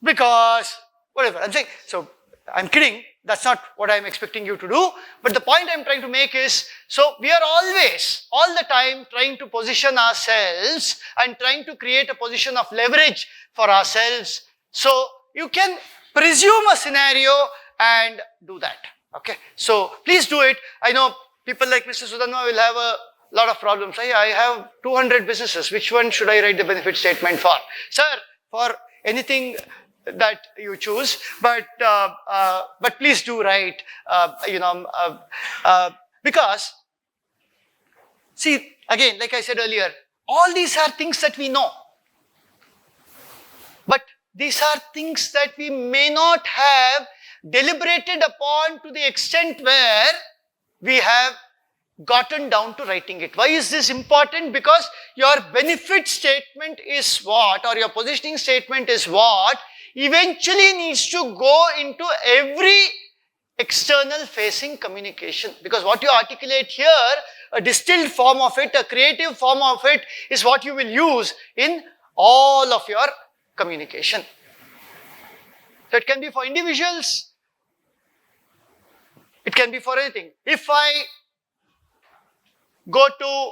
Speaker 3: because whatever. I'm saying, so I'm kidding. That's not what I'm expecting you to do. But the point I'm trying to make is, so we are always, all the time trying to position ourselves and trying to create a position of leverage for ourselves. So you can presume a scenario and do that. Okay. So please do it. I know people like Mr. Sudanma will have a lot of problems. I have 200 businesses. Which one should I write the benefit statement for? Sir, for anything that you choose, but please do write, because, see, again, like I said earlier, all these are things that we know, but these are things that we may not have deliberated upon to the extent where we have gotten down to writing it. Why is this important? Because your benefit statement is what, or your positioning statement is what eventually needs to go into every external facing communication. Because what you articulate here, a distilled form of it, a creative form of it, is what you will use in all of your communication. So it can be for individuals, it can be for anything. If I go to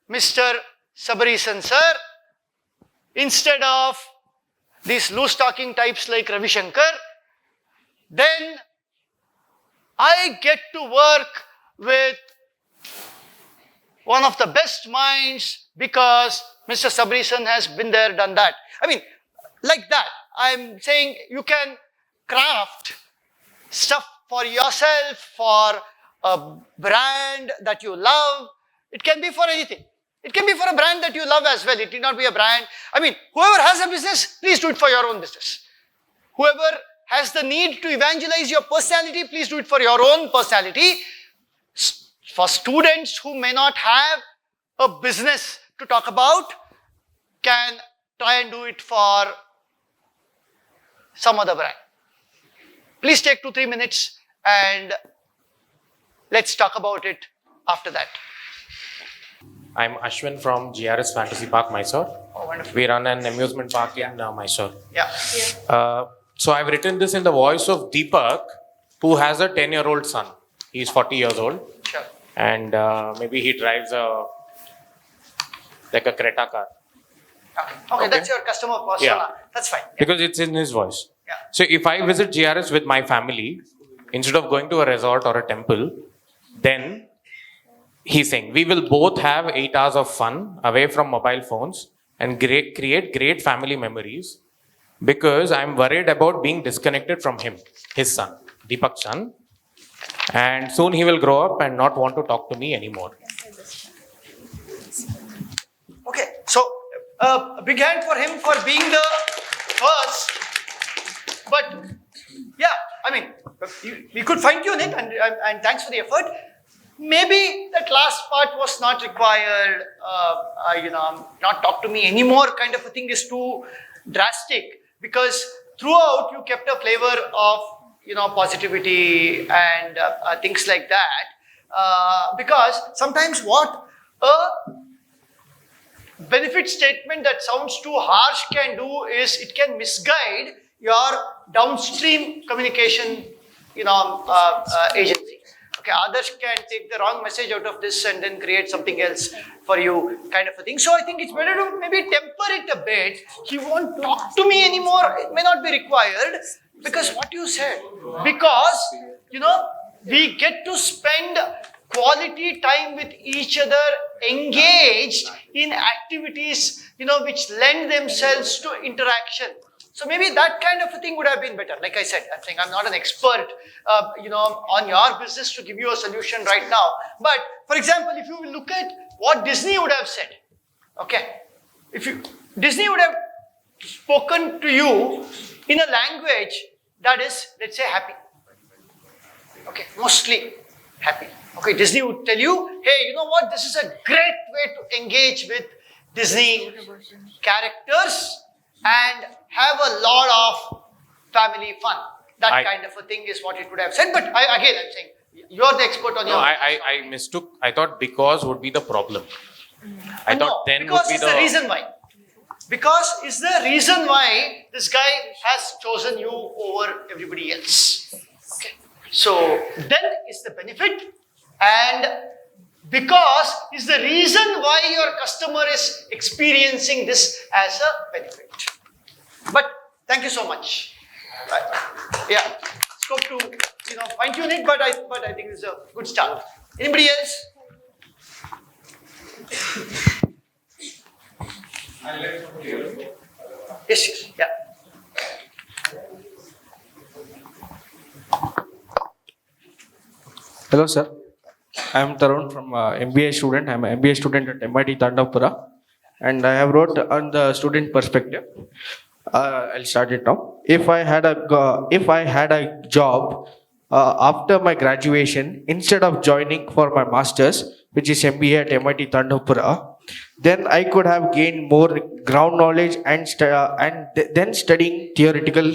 Speaker 3: Mr. Sabarisan sir, instead of these loose talking types like Ravi Shankar, then I get to work with one of the best minds because Mr. Sabarisan has been there, done that. I mean, like that. I'm saying you can craft stuff for yourself, for a brand that you love. It can be for anything. It can be for a brand that you love as well. It need not be a brand. I mean, whoever has a business, please do it for your own business. Whoever has the need to evangelize your personality, please do it for your own personality. For students who may not have a business to talk about, can try and do it for some other brand. Please take 2-3 minutes and let's talk about it after that.
Speaker 4: I'm Ashwin from GRS Fantasy Park, Mysore.
Speaker 3: Oh, wonderful.
Speaker 4: We run an amusement park in Mysore.
Speaker 3: Yeah.
Speaker 4: So I've written this in the voice of Deepak, who has a 10-year-old son. He's 40 years old.
Speaker 3: Sure.
Speaker 4: And maybe he drives a Creta car.
Speaker 3: Okay, that's your customer persona.
Speaker 4: Yeah.
Speaker 3: That's fine. Yeah.
Speaker 4: Because it's in his voice.
Speaker 3: Yeah.
Speaker 4: So if I visit GRS with my family, instead of going to a resort or a temple, then he's saying we will both have 8 hours of fun away from mobile phones and create great family memories, because I'm worried about being disconnected from him, his son, Deepak's son. And soon he will grow up and not want to talk to me anymore.
Speaker 3: Okay, so a big hand for him for being the first. But yeah, I mean, we could fine tune it, and thanks for the effort. Maybe that last part was not required, not talk to me anymore kind of a thing is too drastic, because throughout you kept a flavor of, positivity and things like that. Because sometimes what a benefit statement that sounds too harsh can do is it can misguide your downstream communication, agency. Okay, others can take the wrong message out of this and then create something else for you, kind of a thing. So I think it's better to maybe temper it a bit. He won't talk to me anymore. It may not be required, because what you said, because, we get to spend quality time with each other, engaged in activities, which lend themselves to interaction. So maybe that kind of a thing would have been better. Like I said, I'm saying I'm not an expert, on your business to give you a solution right now. But for example, if you look at what Disney would have said, okay, Disney would have spoken to you in a language that is, let's say, happy. Okay, mostly happy. Okay, Disney would tell you, hey, you know what? This is a great way to engage with Disney characters and have a lot of family fun. That kind of a thing is what it would have said. But I'm saying, you're the expert on your...
Speaker 4: No, I mistook. I thought because would be the problem. I thought then would
Speaker 3: because
Speaker 4: be
Speaker 3: it's the reason why. Because it's the reason why this guy has chosen you over everybody else. Okay. So then is the benefit, and because is the reason why your customer is experiencing this as a benefit. But thank you so much. Yeah, scope to fine tune it, but I think it's a good start. Anybody else? Yes, yeah.
Speaker 5: Hello, sir. I am Tarun from MBA student. I am an MBA student at MIT Tandavpura, and I have wrote on the student perspective. I'll start it now. If I had a job after my graduation, instead of joining for my masters, which is MBA at MIT Tandavpura, then I could have gained more ground knowledge and then studying theoretical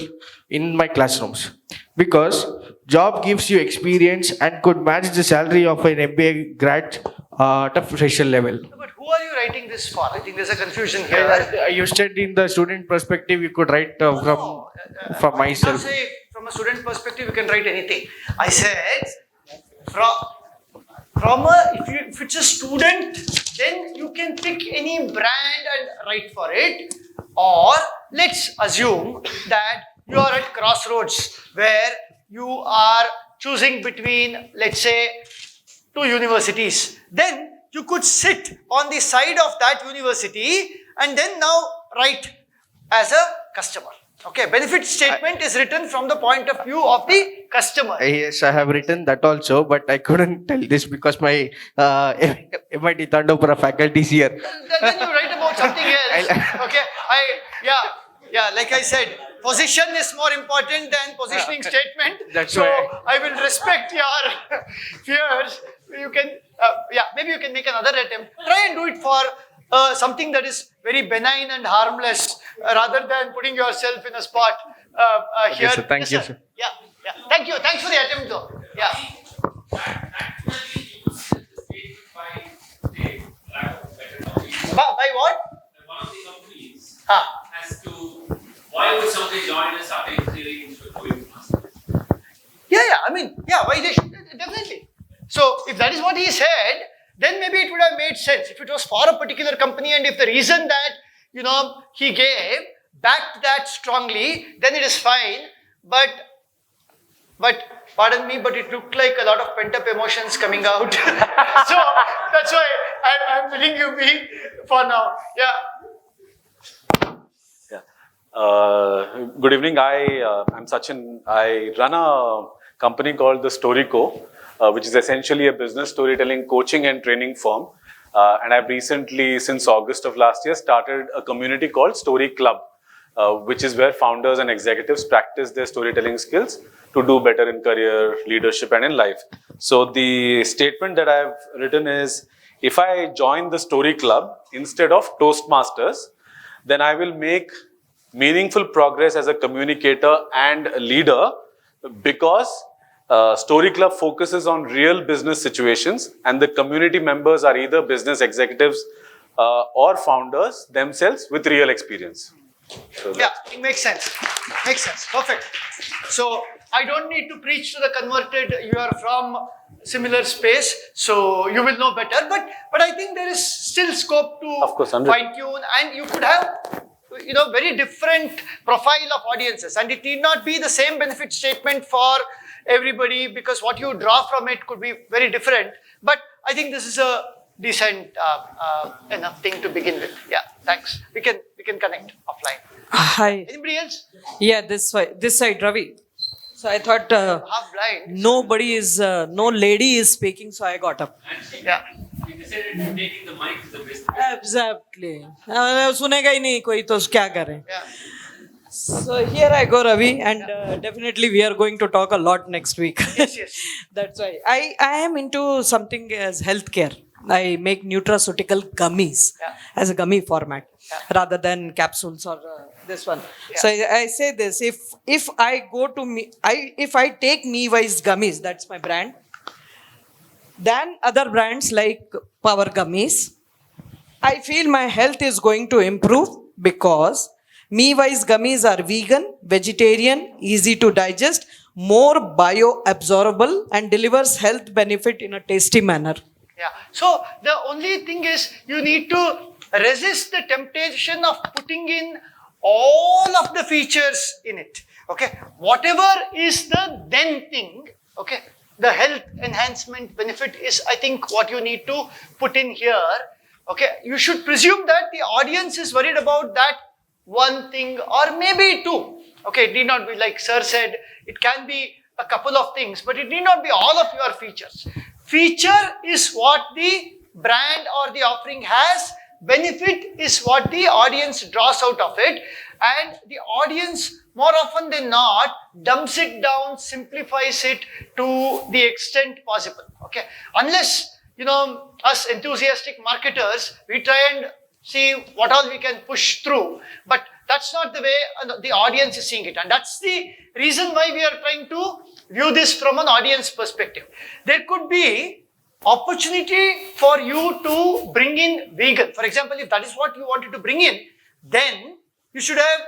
Speaker 5: in my classrooms. Because job gives you experience and could match the salary of an MBA grad at a fresher level.
Speaker 3: But who are you writing this for? I think there's a confusion here.
Speaker 5: You said in the student perspective, you could write from
Speaker 3: I
Speaker 5: myself.
Speaker 3: did not say from a student perspective you can write anything. I said if it's a student, then you can pick any brand and write for it. Or let's assume that you are at crossroads where you are choosing between, let's say, two universities. Then you could sit on the side of that university and then now write as a customer. Okay, benefit statement is written from the point of view of the customer.
Speaker 5: Yes, I have written that also, but I couldn't tell this because my MIT Tandopura faculty is here.
Speaker 3: Then you write about something else. Okay, like I said, position is more important than positioning statement.
Speaker 5: That's why.
Speaker 3: I will respect your fears. You can, maybe you can make another attempt. Try and do it for something that is very benign and harmless, rather than putting yourself in a spot here.
Speaker 5: Yes, sir. Thank you, sir.
Speaker 3: Yeah. Thank you. Thanks for the attempt, though. Yeah. By what?
Speaker 6: One of the companies
Speaker 3: Huh.
Speaker 6: as to why would somebody join a startup engineering instead of going to masters?
Speaker 3: Why they should, definitely. So, if that is what he said, then maybe it would have made sense. If it was for a particular company and if the reason that, he gave backed that strongly, then it is fine. But, pardon me, but it looked like a lot of pent-up emotions coming out. So, that's why I'm letting you be for now. Yeah.
Speaker 1: Good evening. I'm Sachin. I run a company called the Storyco, which is essentially a business storytelling coaching and training firm. And I've recently, since August of last year, started a community called Story Club, which is where founders and executives practice their storytelling skills to do better in career, leadership, and in life. So the statement that I've written is, if I join the Story Club instead of Toastmasters, then I will make meaningful progress as a communicator and a leader, because Story Club focuses on real business situations and the community members are either business executives or founders themselves with real experience. So
Speaker 3: it makes sense. Perfect. So I don't need to preach to the converted. You are from similar space, so you will know better. But I think there is still scope to
Speaker 1: Of course,
Speaker 3: fine tune, and you could have very different profile of audiences, and it need not be the same benefit statement for everybody, because what you draw from it could be very different. But I think this is a decent enough thing to begin with. Yeah, thanks. We can connect offline.
Speaker 7: Hi.
Speaker 3: Anybody else?
Speaker 7: Yeah, this side, Ravi. So I thought
Speaker 3: Half blind.
Speaker 7: no lady is speaking, so I got up.
Speaker 3: Yeah.
Speaker 6: We decided that taking the mic is the best.
Speaker 7: Exactly. सुनेगा ही नहीं कोई तो क्या करें.
Speaker 3: Yeah.
Speaker 7: So here I go, Ravi, and definitely we are going to talk a lot next week.
Speaker 3: Yes.
Speaker 7: That's why I am into something as healthcare. I make nutraceutical gummies as a gummy format rather than capsules or this one.
Speaker 3: Yeah.
Speaker 7: So I say this: if I take Me-Wise gummies, that's my brand. Then other brands like Power Gummies, I feel my health is going to improve because Me-Wise gummies are vegan, vegetarian, easy to digest, more bioabsorbable, and delivers health benefit in a tasty manner.
Speaker 3: Yeah. So the only thing is you need to resist the temptation of putting in all of the features in it. Okay. Whatever is the then thing, okay, the health enhancement benefit is, I think, what you need to put in here. Okay. You should presume that the audience is worried about that one thing or maybe two. Okay. It need not be, like Sir said, it can be a couple of things, but it need not be all of your features. Feature is what the brand or the offering has. Benefit is what the audience draws out of it. And the audience, more often than not, dumps it down, simplifies it to the extent possible. Okay. Unless us enthusiastic marketers, we try and see what all we can push through. But that's not the way the audience is seeing it. And that's the reason why we are trying to view this from an audience perspective. There could be opportunity for you to bring in vegan. For example, if that is what you wanted to bring in, then you should have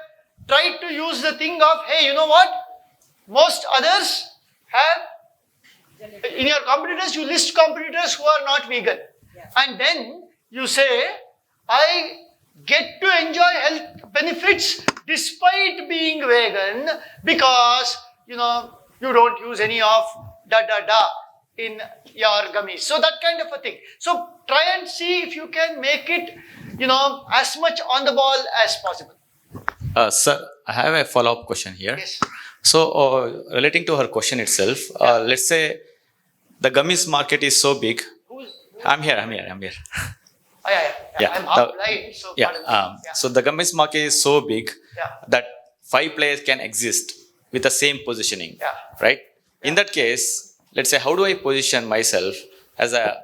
Speaker 3: tried to use the thing of, hey, you know what? Most others have, in your competitors, you list competitors who are not vegan. And then you say, I get to enjoy health benefits despite being vegan because, you don't use any of in your gummies. So that kind of a thing. So try and see if you can make it, as much on the ball as possible.
Speaker 8: Sir, I have a follow-up question here.
Speaker 3: Yes.
Speaker 8: So, relating to her question itself, let's say the gummies market is so big. I'm here.
Speaker 3: Yeah. I'm half blind, so pardon me.
Speaker 8: So the gummies market is so big
Speaker 3: Yeah.
Speaker 8: that 5 players can exist with the same positioning,
Speaker 3: Yeah.
Speaker 8: right? In that case, let's say, how do I position myself as a,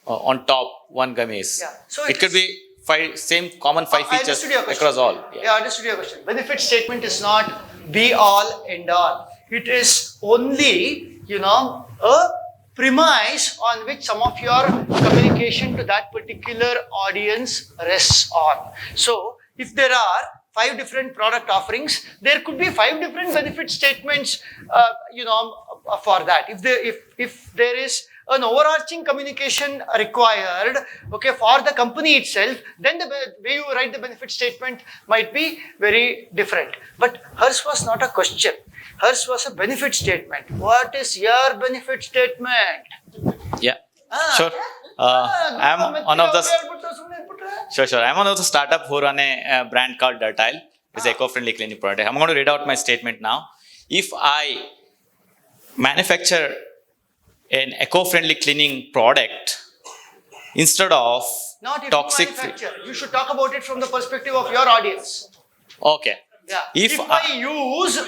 Speaker 8: on top one gummies?
Speaker 3: Yeah. So
Speaker 8: it could be 5 same common 5
Speaker 3: I
Speaker 8: features
Speaker 3: understood your question.
Speaker 8: across all.
Speaker 3: Yeah, I understood your question. Benefit statement is not be all, end all. It is only, a premise on which some of your communication to that particular audience rests on. So, if there are 5 different product offerings, there could be 5 different benefit statements, for that. If there is an overarching communication required, for the company itself, then the way you write the benefit statement might be very different. But hers was not a question. Hers was a benefit statement. What is your benefit statement?
Speaker 8: Yeah, sure. I'm one of the I'm one of the startup who run a brand called Tile. It's an eco-friendly cleaning product. I'm going to read out my statement now. If I manufacture an eco-friendly cleaning product instead of
Speaker 3: Not if
Speaker 8: toxic.
Speaker 3: you manufacture. You should talk about it from the perspective of your audience.
Speaker 8: Okay.
Speaker 3: Yeah.
Speaker 8: If
Speaker 3: I use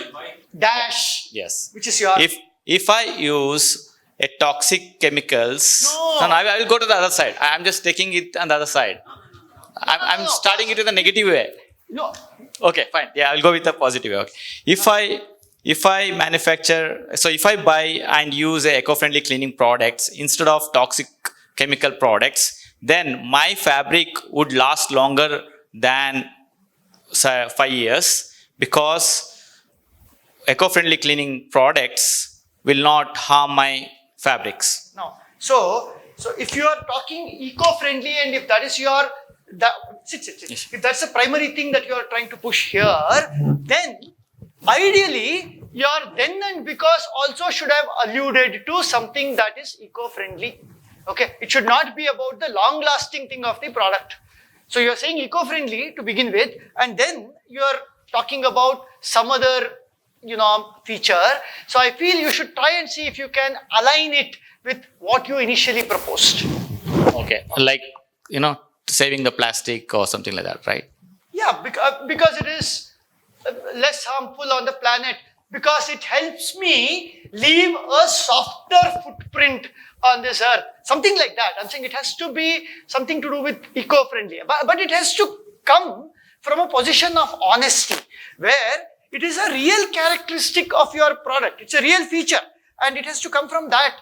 Speaker 3: dash,
Speaker 8: Yes.
Speaker 3: which is your.
Speaker 8: If I use a toxic chemicals,
Speaker 3: No.
Speaker 8: I will go to the other side. I'm just taking it on the other side. I'm starting it in the negative way.
Speaker 3: No.
Speaker 8: Okay, fine. Yeah, I'll go with the positive way. Okay. If I manufacture, so if I buy and use a eco-friendly cleaning products instead of toxic chemical products, then my fabric would last longer than 5 years because eco-friendly cleaning products will not harm my fabrics.
Speaker 3: No. So if you are talking eco-friendly and if that is your,
Speaker 8: Yes.
Speaker 3: if that's the primary thing that you are trying to push here, then ideally your then and because also should have alluded to something that is eco-friendly. Okay, it should not be about the long-lasting thing of the product. So you are saying eco-friendly to begin with, and then you are talking about some other, feature. So I feel you should try and see if you can align it with what you initially proposed.
Speaker 8: Okay, like, saving the plastic or something like that, right?
Speaker 3: Yeah, because it is less harmful on the planet, because it helps me leave a softer footprint on this earth. Something like that. I'm saying it has to be something to do with eco-friendly. But it has to come from a position of honesty, where it is a real characteristic of your product. It's a real feature, and it has to come from that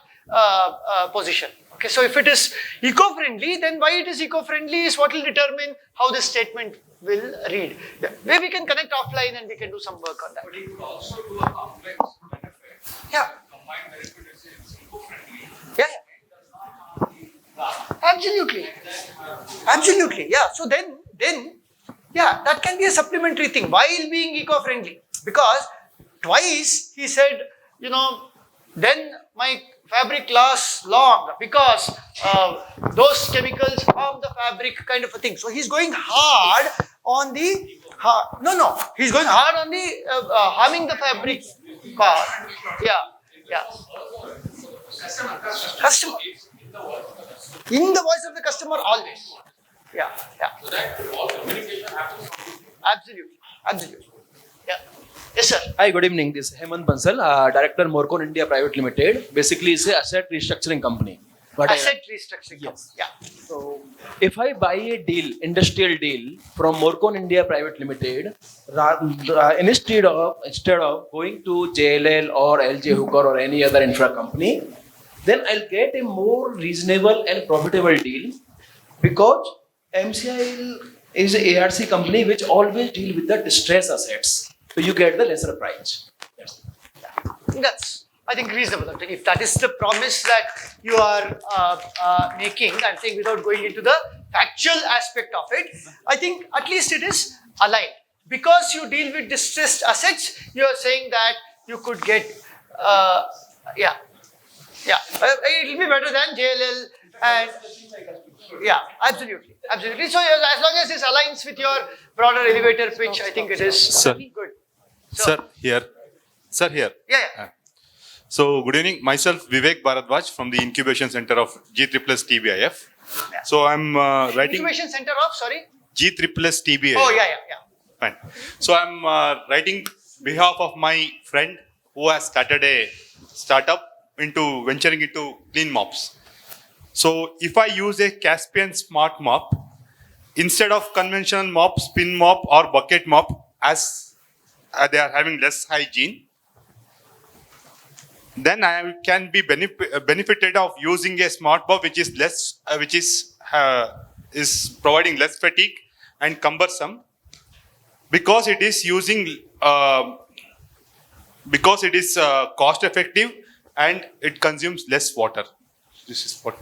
Speaker 3: position. Okay, so if it is eco-friendly, then why it is eco-friendly is what will determine how the statement will read. Yeah. Maybe we can connect offline and we can do some work on that.
Speaker 6: But you could also do a complex benefit.
Speaker 3: Yeah.
Speaker 6: Combined benefit is eco-friendly.
Speaker 3: Yeah. Absolutely. Yeah. So then, that can be a supplementary thing while being eco-friendly. Because twice he said, then my fabric lasts long because those chemicals harm the fabric, kind of a thing. So he's going hard on the he's going hard on the harming the fabric part. Yeah. Customer. In the voice of the customer always. Yeah.
Speaker 6: So that all communication happens.
Speaker 3: Absolutely. Yeah. Yes, sir.
Speaker 9: Hi, good evening. This is Hemant Bansal, Director Morcon India Private Limited. Basically, it's an asset restructuring company. What I-
Speaker 3: Asset restructuring.
Speaker 9: Yes.
Speaker 3: Yeah.
Speaker 9: So if I buy a deal, industrial deal from Morcon India Private Limited, instead of going to JLL or LJ Hooker or any other infra company, then I'll get a more reasonable and profitable deal because MCIL is a ARC company which always deal with the distress assets. So you get the lesser price. Yes.
Speaker 3: That's, I think, reasonable. I think if that is the promise that you are making, I'm saying without going into the factual aspect of it, I think at least it is aligned. Because you deal with distressed assets, you are saying that you could get, it will be better than JLL and, yeah, absolutely, absolutely. So as long as this aligns with your broader elevator pitch, I think it is
Speaker 10: Sir.
Speaker 3: good. So,
Speaker 10: Sir, here. Sir, here.
Speaker 3: Yeah.
Speaker 10: So, good evening. Myself, Vivek Bharadwaj from the Incubation Center of G++ TBIF. So, I'm writing
Speaker 3: Incubation Center of, sorry?
Speaker 10: G++ TBIF.
Speaker 3: Oh, yeah.
Speaker 10: Fine. So, I'm writing behalf of my friend who has started a startup into venturing into clean mops. So, if I use a Caspian smart mop, instead of conventional mop, spin mop or bucket mop, as they are having less hygiene, then I can be benefited of using a smart mop which is less, is providing less fatigue and cumbersome, because it is using, because it is cost effective and it consumes less water. This is what.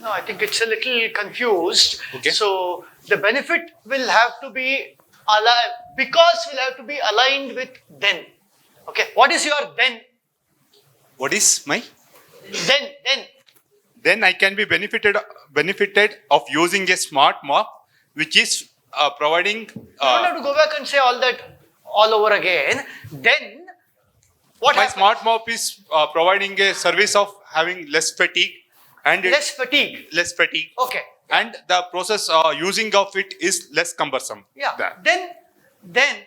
Speaker 3: No, I think it's a little confused.
Speaker 10: Okay.
Speaker 3: So the benefit will have to be aligned, because will have to be aligned with then. Okay. What is your then?
Speaker 10: What is my?
Speaker 3: Then.
Speaker 10: Then I can be benefited of using a smart mop which is providing.
Speaker 3: You don't have to go back and say all that all over again. Then what
Speaker 10: My
Speaker 3: happens?
Speaker 10: smart mop is providing a service of having less fatigue and
Speaker 3: Less fatigue.
Speaker 10: less fatigue,
Speaker 3: Okay.
Speaker 10: and the process using of it is less cumbersome.
Speaker 3: Yeah.
Speaker 10: That.
Speaker 3: Then.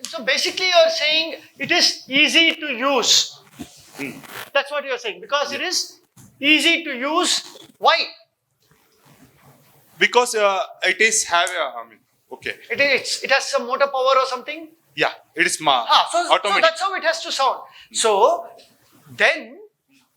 Speaker 3: So basically, you're saying it is easy to use. That's what you're saying, because it is easy to use. Why?
Speaker 10: Because it is okay.
Speaker 3: It has some motor power or something.
Speaker 10: Yeah, it is
Speaker 3: So
Speaker 10: automatic.
Speaker 3: that's how it has to sound. So then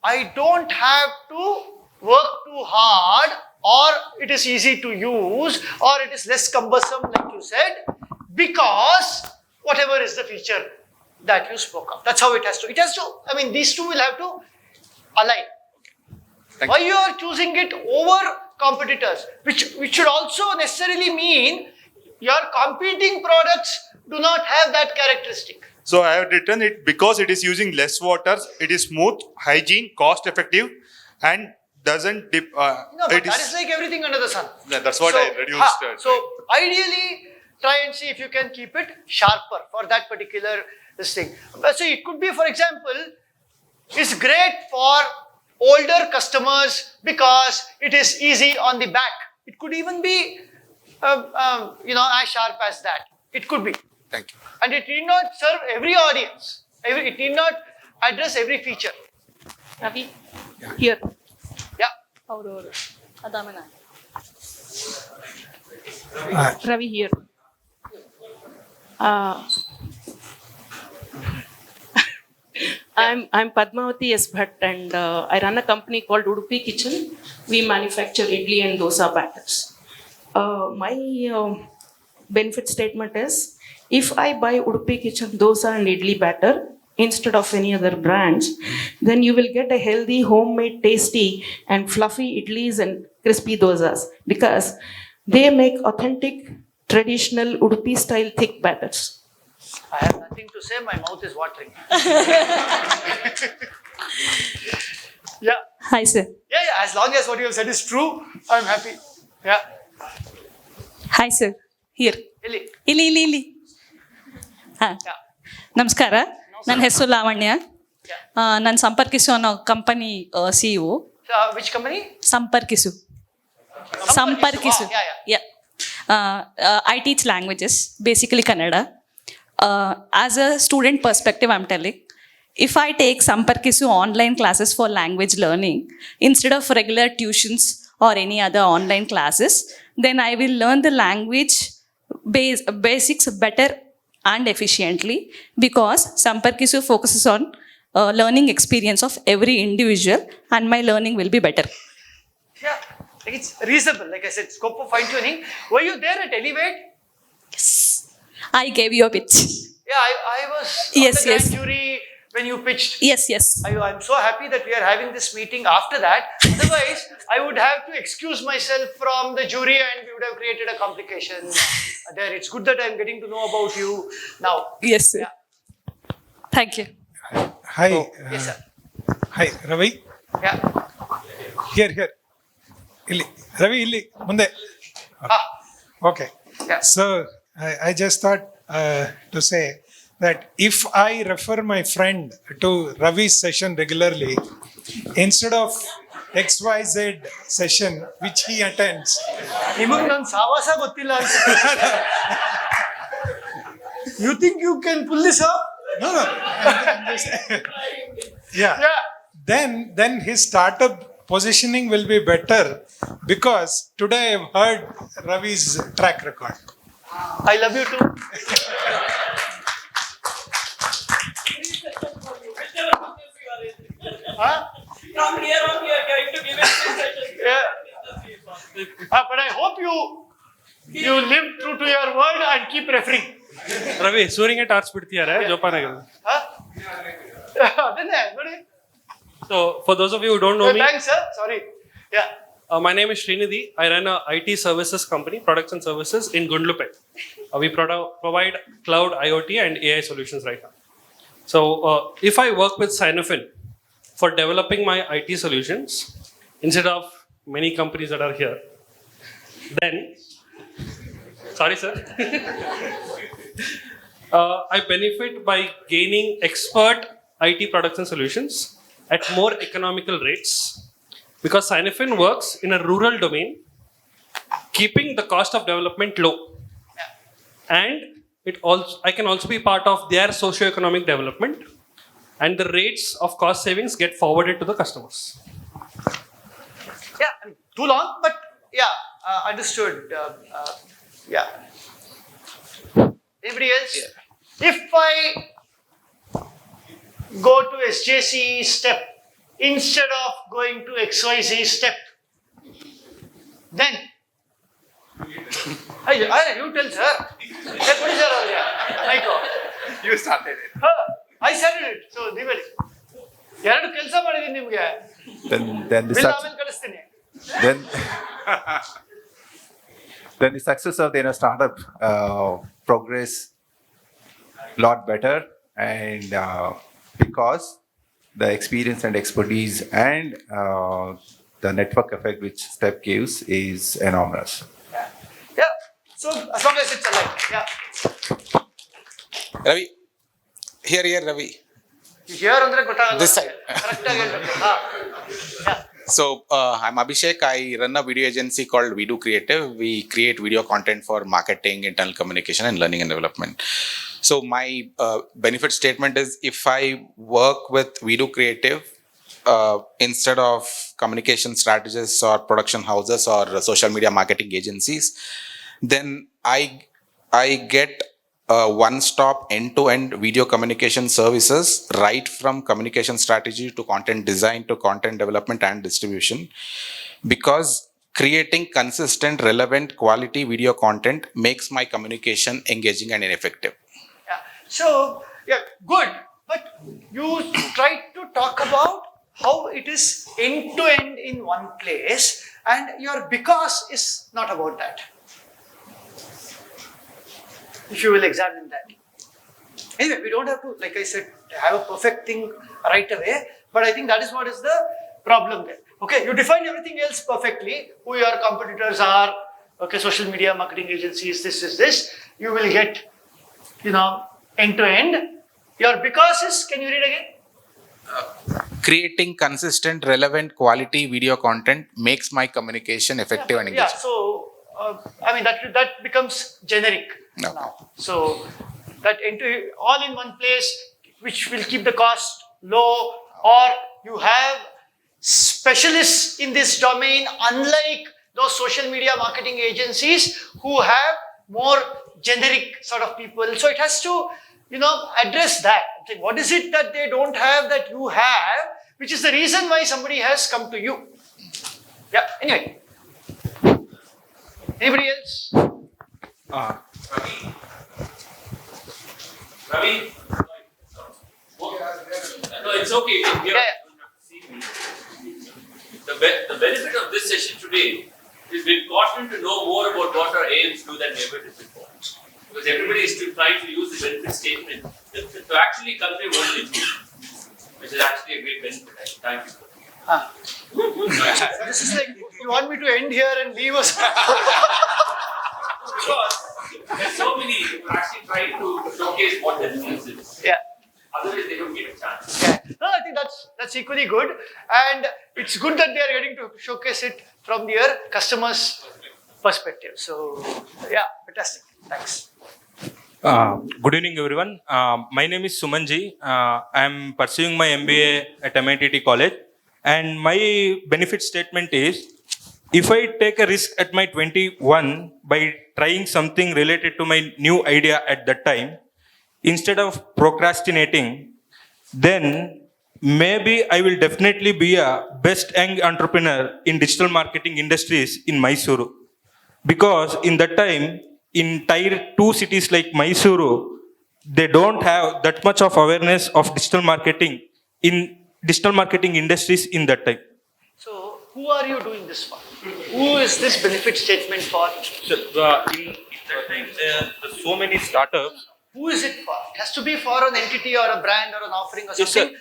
Speaker 3: I don't have to work too hard, or it is easy to use, or it is less cumbersome, like you said, because whatever is the feature that you spoke of. That's how it has to. These two will have to align.
Speaker 10: Thank
Speaker 3: Why you are choosing it over competitors, which should also necessarily mean your competing products do not have that characteristic.
Speaker 10: So I have written it because it is using less water, it is smooth, hygiene, cost effective, and doesn't dip.
Speaker 3: No, but that is like everything under the sun.
Speaker 10: Yeah, that's what I reduced.
Speaker 3: So ideally, try and see if you can keep it sharper for that particular thing. So it could be, for example, it's great for older customers because it is easy on the back. It could even be, as sharp as that. It could be.
Speaker 10: Thank you.
Speaker 3: And it need not serve every audience. It need not address every feature.
Speaker 2: Ravi, here.
Speaker 3: Yeah.
Speaker 2: Ravi, here. I'm Padmavati S. Bhatt, and I run a company called Udupi Kitchen. We manufacture idli and dosa batters. My benefit statement is, if I buy Udupi Kitchen dosa and idli batter instead of any other brands, then you will get a healthy, homemade, tasty and fluffy idlis and crispy dosas, because they make authentic, traditional Udupi style thick batters.
Speaker 3: I have nothing to say. My mouth is watering. Yeah.
Speaker 11: Hi, sir.
Speaker 3: Yeah. As long as what you have said is true, I'm happy. Yeah.
Speaker 11: Hi, sir. Here.
Speaker 3: Ili.
Speaker 11: ಇಲ್ಲಿ ಹಾಂ ನಮಸ್ಕಾರ ನನ್ನ ಹೆಸರು ಲಾವಣ್ಯ ನಾನು ಸಂಪರ್ಕಿಸು ಅನ್ನೋ company CEO.
Speaker 3: Which company?
Speaker 11: ಸಂಪರ್ಕಿಸು.
Speaker 3: Yeah.
Speaker 11: I teach languages, basically Kannada. As a student perspective, I'm telling, if I take Samparkisu online classes for language learning instead of regular tuitions or any other online classes, then I will learn the language basics better and efficiently, because Samparkisu focuses on learning experience of every individual, and my learning will be better.
Speaker 3: Yeah, like it's reasonable. Like I said, scope for fine tuning. Were you there at Elevate?
Speaker 11: Yes. I gave you a pitch.
Speaker 3: Yeah, I was
Speaker 11: Yes,
Speaker 3: on the grand
Speaker 11: yes.
Speaker 3: jury when you pitched.
Speaker 11: Yes.
Speaker 3: I'm so happy that we are having this meeting after that. Otherwise, I would have to excuse myself from the jury and we would have created a complication there. It's good that I'm getting to know about you now.
Speaker 11: Yes, sir.
Speaker 3: Yeah.
Speaker 11: Thank you.
Speaker 12: Hi.
Speaker 3: Yes, sir.
Speaker 12: Hi, Ravi.
Speaker 3: Yeah.
Speaker 12: Here. Illi. Ravi, illi. Munde. Okay.
Speaker 3: Yeah.
Speaker 12: So, I just thought to say that if I refer my friend to Ravi's session regularly, instead of XYZ session which he attends,
Speaker 3: ನಿಮಗೆ ನನ್ನ ಸಾವಾಸ ಗೊತ್ತಿಲ್ಲ ಅನ್ಸುತ್ತೆ. You think you can pull this up?
Speaker 12: no. Yeah. Then his startup positioning will be better, because today I've heard Ravi's track record.
Speaker 3: I love you too. Huh?
Speaker 6: From here on, we are going to give it this session.
Speaker 3: Yeah. But I hope you live true to your word and keep referring.
Speaker 13: Ravi ಸೂರ್ಯಗೆ torch ಬಿಡ್ತೀಯಾರೆ ಜೋಪಾನಾಗಿ.
Speaker 3: ಅದನ್ನೇ ನೋಡಿ.
Speaker 13: So for those of you who don't know me,
Speaker 3: Thanks, sir. Sorry. Yeah.
Speaker 13: My name is Srinidhi. I run a IT services company, products and services in Gundlupet. We provide cloud, IoT, and AI solutions right now. So if I work with Sinofin for developing my IT solutions instead of many companies that are here, then sorry, sir. I benefit by gaining expert IT products and solutions at more economical rates, because Sinofin works in a rural domain, keeping the cost of development low. And I can also be part of their socio-economic development, and the rates of cost savings get forwarded to the customers.
Speaker 3: Yeah. Too long, but yeah, understood. Yeah. Anybody else? Yeah. If I go to SJC step instead of going to XYZ step, then you tell sir. What is you started it. I started it. So Diwali. ಎರಡು ಕೆಲಸ ಮಾಡಿದೀನಿ ನಿಮಗೆ.
Speaker 14: Then the success of the startup progress lot better, and because the experience and expertise and the network effect which step gives is enormous.
Speaker 3: Yeah. So as long as it's alive. Yeah.
Speaker 15: Ravi. Here, Ravi.
Speaker 3: Here andre gottagalla.
Speaker 15: This side.
Speaker 3: Correct ಆಗಿ ಹೇಳ್ಬೇಕು. Yeah.
Speaker 15: So I'm Abhishek. I run a video agency called We Do Creative. We create video content for marketing, internal communication, and learning and development. So my benefit statement is, if I work with We Do Creative instead of communication strategists or production houses or social media marketing agencies, then I get one-stop end-to-end video communication services, right from communication strategy to content design to content development and distribution, because creating consistent, relevant, quality video content makes my communication engaging and effective.
Speaker 3: Yeah. So, yeah, good. But you tried to talk about how it is end-to-end in one place, and your because is not about that. If you will examine that. Anyway, we don't have to, like I said, have a perfect thing right away, but I think that is what is the problem there. Okay, you define everything else perfectly, who your competitors are, okay, social media marketing agencies, this is this, you will get, end to end. Your because is, can you read again?
Speaker 15: Creating consistent, relevant, quality video content makes my communication effective and engaging.
Speaker 3: Yeah, so, that becomes generic now. So, that all in one place, which will keep the cost low, or you have specialists in this domain, unlike those social media marketing agencies who have more generic sort of people. So it has to, address that. What is it that they don't have that you have, which is the reason why somebody has come to you. Yeah, anyway. Anybody else?
Speaker 6: Ravi? No, it's okay. The benefit of this session today is we've gotten to know more about what our AIMs do than we ever did before. Because everybody is still trying to use the benefit statement to actually convey what they do, which is actually a great benefit. Thank you.
Speaker 3: This is like, you want me to end here and leave us?
Speaker 6: Because there's so many who are actually trying to showcase what their business is.
Speaker 3: Yeah.
Speaker 6: Otherwise, they don't get a chance.
Speaker 3: Yeah. No, I think that's equally good, and it's good that they are getting to showcase it from their customers' perspective. So, yeah, fantastic. Thanks.
Speaker 16: Good evening, everyone. My name is Sumanji. I am pursuing my MBA at MITT College, and my benefit statement is: if I take a risk at my 21 by trying something related to my new idea at that time, instead of procrastinating, then maybe I will definitely be a best young entrepreneur in digital marketing industries in Mysuru. Because in that time, in tier 2 cities like Mysuru, they don't have that much of awareness of digital marketing industries in that time.
Speaker 3: So, who are you doing this for? Who is this benefit statement for?
Speaker 16: So, in that time, there's so many startups.
Speaker 3: Who is it for? It has to be for an entity or a brand or an offering or something.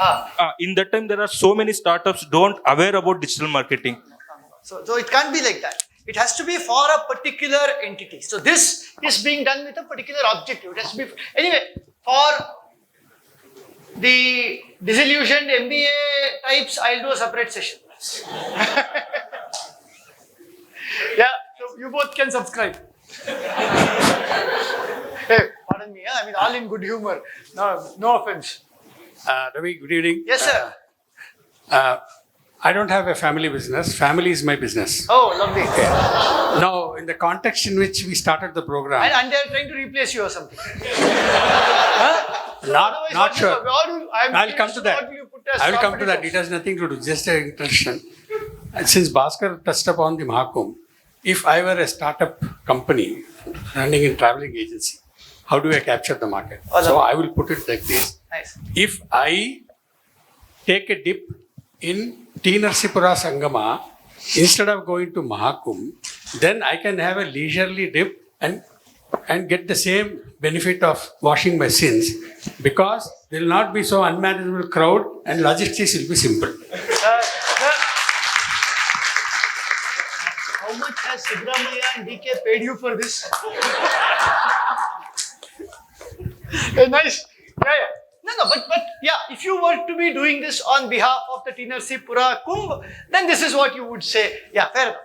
Speaker 16: Yes, in that time, there are so many startups don't aware about digital marketing.
Speaker 3: So it can't be like that. It has to be for a particular entity. So this is being done with a particular objective. It has to be anyway for the disillusioned MBA types. I'll do a separate session. Yeah, so you both can subscribe. Hey, pardon me. I mean, all in good humor. No offense.
Speaker 17: Ravi, good evening.
Speaker 3: Yes, sir.
Speaker 17: I don't have a family business. Family is my business.
Speaker 3: Oh, lovely.
Speaker 17: Now, in the context in which we started the program,
Speaker 3: And they're trying to replace you or something.
Speaker 17: not sure.
Speaker 3: I'll
Speaker 17: come to that. I will come to that. It has nothing to do. Just an introduction. And since Bhaskar touched upon the Mahakumbh, if I were a startup company running a traveling agency, how do I capture the market? So I will put it like this.
Speaker 3: Nice.
Speaker 17: If I take a dip in TiE Narsipura Sangama, instead of going to Mahakumbh, then I can have a leisurely dip and get the same benefit of washing my sins, because there will not be so unmanageable crowd and logistics will be simple.
Speaker 3: How much has Subramaya and DK paid you for this? Nice. Yeah. No, but yeah, if you were to be doing this on behalf of the TiE Narsipura Kumbh, then this is what you would say. Yeah, fair enough.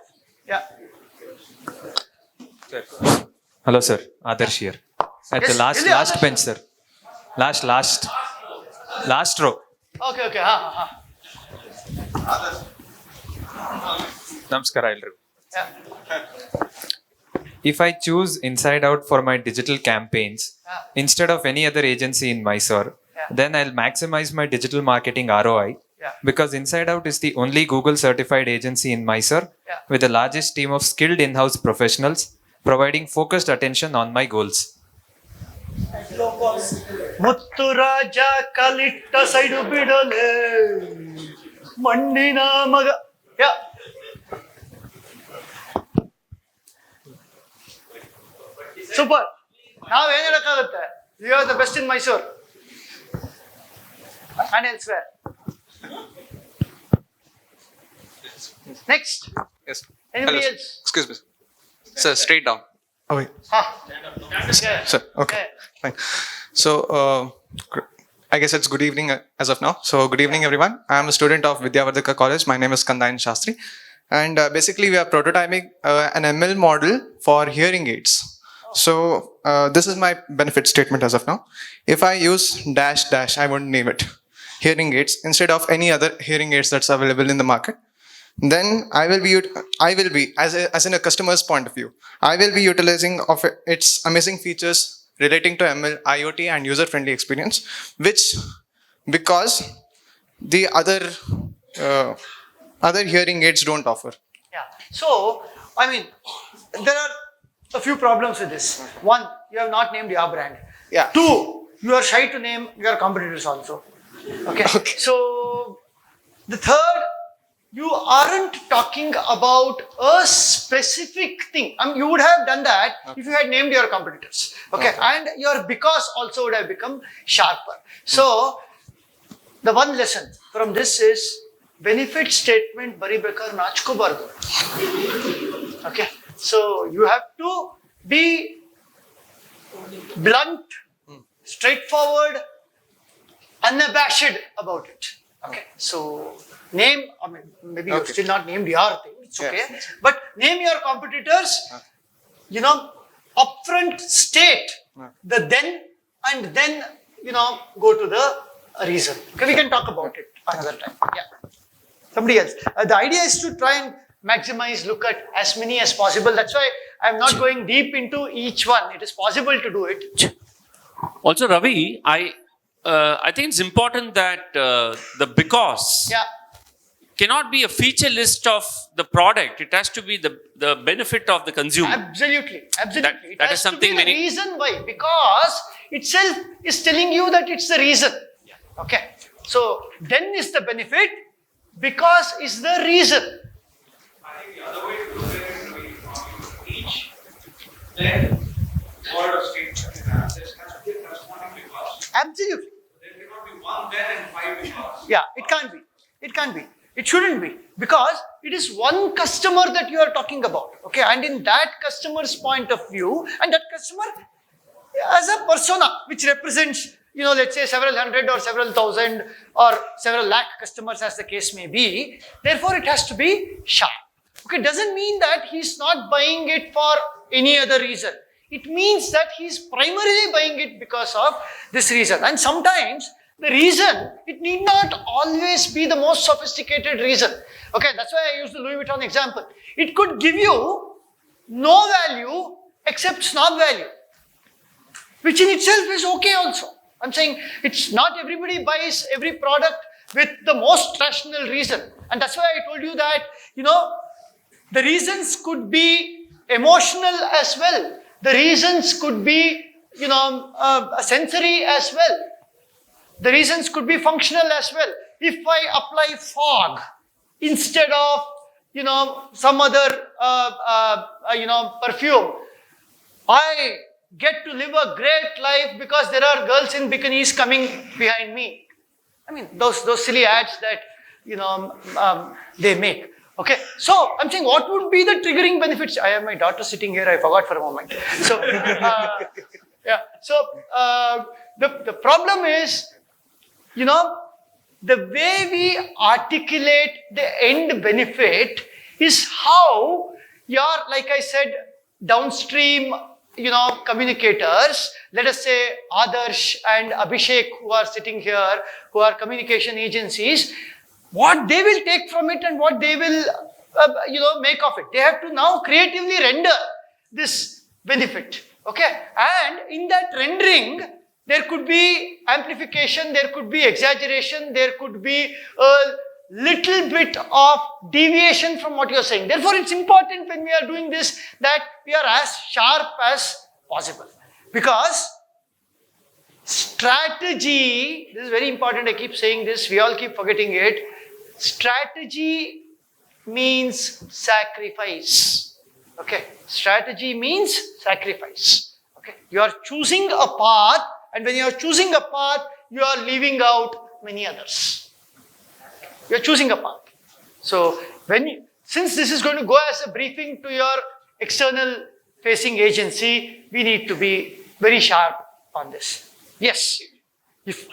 Speaker 3: Yeah.
Speaker 18: Hello, sir. Adarsh here. At
Speaker 3: Yes,
Speaker 18: the last
Speaker 3: really, Adarsh?
Speaker 18: bench, sir. Last row.
Speaker 3: Okay.
Speaker 18: Namaskara, ಎಲ್ರಿಗೂ.
Speaker 3: Yeah.
Speaker 18: If I choose Inside Out for my digital campaigns instead of any other agency in Mysore, then I'll maximize my digital marketing ROI, because Inside Out is the only Google certified agency in Mysore with the largest team of skilled in-house professionals providing focused attention on my goals.
Speaker 3: Muthu Raja ಕಲಿಟ್ಟ side ಬಿಡಲೆ ಮಣ್ಣಿನ ಮಗ. Yeah. Super. ನಾವೇನ್ ಹೇಳಕ್ಕಾಗುತ್ತೆ? You are the best in Mysore and elsewhere. Next.
Speaker 19: Yes.
Speaker 3: Anybody
Speaker 19: Hello,
Speaker 3: else?
Speaker 19: Excuse me. Sir, straight down. Oh, wait.
Speaker 3: Yeah.
Speaker 19: Sir, okay. Fine. So, I guess it's good evening as of now. So, good evening, everyone. I am a student of Vidyavardhaka College. My name is Kandayan Shastri. And basically, we are prototyping an ML model for hearing aids. So this is my benefit statement as of now. If I use dash dash, I won't name it, hearing aids instead of any other hearing aids that's available in the market, then I will be as in a customer's point of view, I will be utilizing of its amazing features relating to ML, IoT, and user-friendly experience, which because the other hearing aids don't offer.
Speaker 3: Yeah. So, I mean, there are a few problems with this. One, you have not named your brand.
Speaker 19: Yeah.
Speaker 3: Two, you are shy to name your competitors also. Okay. So, the third, you aren't talking about a specific thing. I mean, you would have done that if you had named your competitors. Okay. And your because also would have become sharper. So, the one lesson from this is benefit statement bari bekar nachko bardo. Okay. So, you have to be blunt, straightforward, unabashed about it. Okay. So, name, I mean, maybe you've still not named your thing, it's okay. Yes. But name your competitors, upfront state the then and then, go to the reason. Okay, we can talk about it another time. Yeah. Somebody else. The idea is to try and maximize, look at as many as possible. That's why I'm not going deep into each one. It is possible to do it.
Speaker 6: Also, Ravi, I think it's important that the because cannot be a feature list of the product. It has to be the benefit of the consumer.
Speaker 3: Absolutely. Absolutely.
Speaker 6: That is something
Speaker 3: to be the reason why. Because itself is telling you that it's the reason. Okay. So, then is the benefit, because is the reason.
Speaker 9: I think the other way to look at it is each then word or statement there has to be a corresponding because.
Speaker 3: Absolutely.
Speaker 9: There cannot be one then and five because.
Speaker 3: Yeah, it can't be. It can't be. It shouldn't be. Because it is one customer that you are talking about. Okay, and in that customer's point of view, and that customer as a persona which represents, let's say several hundred or several thousand or several lakh customers as the case may be, therefore it has to be sharp. Okay, doesn't mean that he's not buying it for any other reason. It means that he's primarily buying it because of this reason. And sometimes the reason, it need not always be the most sophisticated reason. Okay, that's why I used the Louis Vuitton example. It could give you no value except snob value, which in itself is okay also. I'm saying it's not everybody buys every product with the most rational reason. And that's why I told you that, the reasons could be emotional as well. The reasons could be, sensory as well. The reasons could be functional as well. If I apply fog instead of, some other, perfume, I get to live a great life because there are girls in bikinis coming behind me. I mean, those silly ads that, they make. Okay, so I'm saying what would be the triggering benefits? I have my daughter sitting here, I forgot for a moment. So, the problem is, the way we articulate the end benefit is how like I said, downstream, communicators, let us say Adarsh and Abhishek who are sitting here, who are communication agencies, what they will take from it and what they will, make of it. They have to now creatively render this benefit. Okay. And in that rendering, there could be amplification, there could be exaggeration, there could be a little bit of deviation from what you are saying. Therefore, it's important when we are doing this that we are as sharp as possible. Because strategy, this is very important, I keep saying this, we all keep forgetting it. Strategy means sacrifice. Okay, strategy means sacrifice. Okay, you are choosing a path, and when you are choosing a path, you are leaving out many others. You are choosing a path. So, since this is going to go as a briefing to your external facing agency, we need to be very sharp on this. Yes. If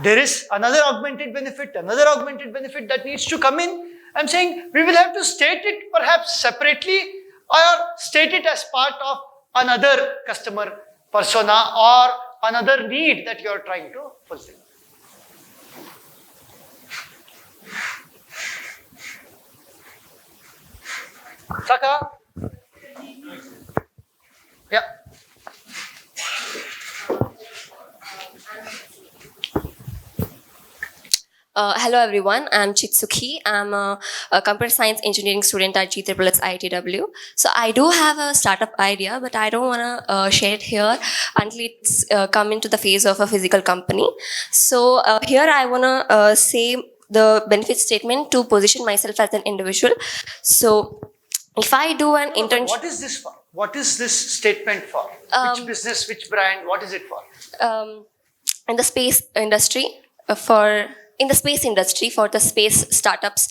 Speaker 3: there is another augmented benefit that needs to come in, I'm saying we will have to state it perhaps separately or state it as part of another customer persona or another need that you are trying to fulfill. Saka? Yeah.
Speaker 20: Hello everyone, I'm Chitsuki. I'm a computer science engineering student at GSS ITW. So I do have a startup idea, but I don't want to share it here until it's come into the phase of a physical company. So here I want to say the benefit statement to position myself as an individual. So if I do an internship...
Speaker 3: What is this for? What is this statement for? Which business, which brand, what is it for?
Speaker 20: In the space industry, in the space industry for the space startups,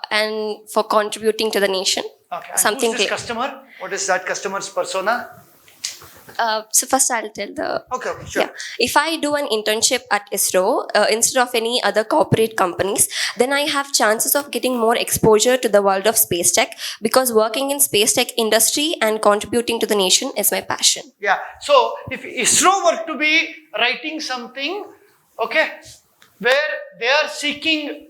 Speaker 20: and for contributing to the nation.
Speaker 3: Okay.
Speaker 20: Something
Speaker 3: who's this customer? What is that customer's persona?
Speaker 20: So first I'll tell the...
Speaker 3: Okay, sure.
Speaker 20: Yeah. If I do an internship at ISRO, instead of any other corporate companies, then I have chances of getting more exposure to the world of space tech, because working in space tech industry and contributing to the nation is my passion.
Speaker 3: Yeah. So if ISRO were to be writing something, okay, where they are seeking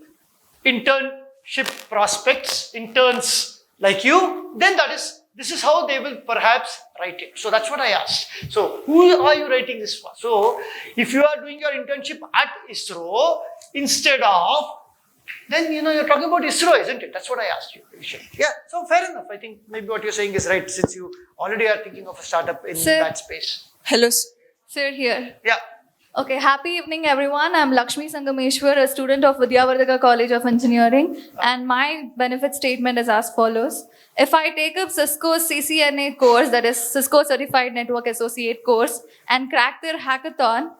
Speaker 3: internship prospects, interns like you, then this is how they will perhaps write it. So that's what I asked. So who are you writing this for? So if you are doing your internship at ISRO instead of, then you're talking about ISRO, isn't it? That's what I asked you. Yeah, so fair enough. I think maybe what you're saying is right, since you already are thinking of a startup in that space.
Speaker 21: Hello, sir here.
Speaker 3: Yeah.
Speaker 21: Okay, happy evening everyone. I'm Lakshmi Sangameshwar, a student of Vidyavardhaka College of Engineering, and my benefit statement is as follows. If I take up Cisco's CCNA course, that is Cisco Certified Network Associate course, and crack their hackathon,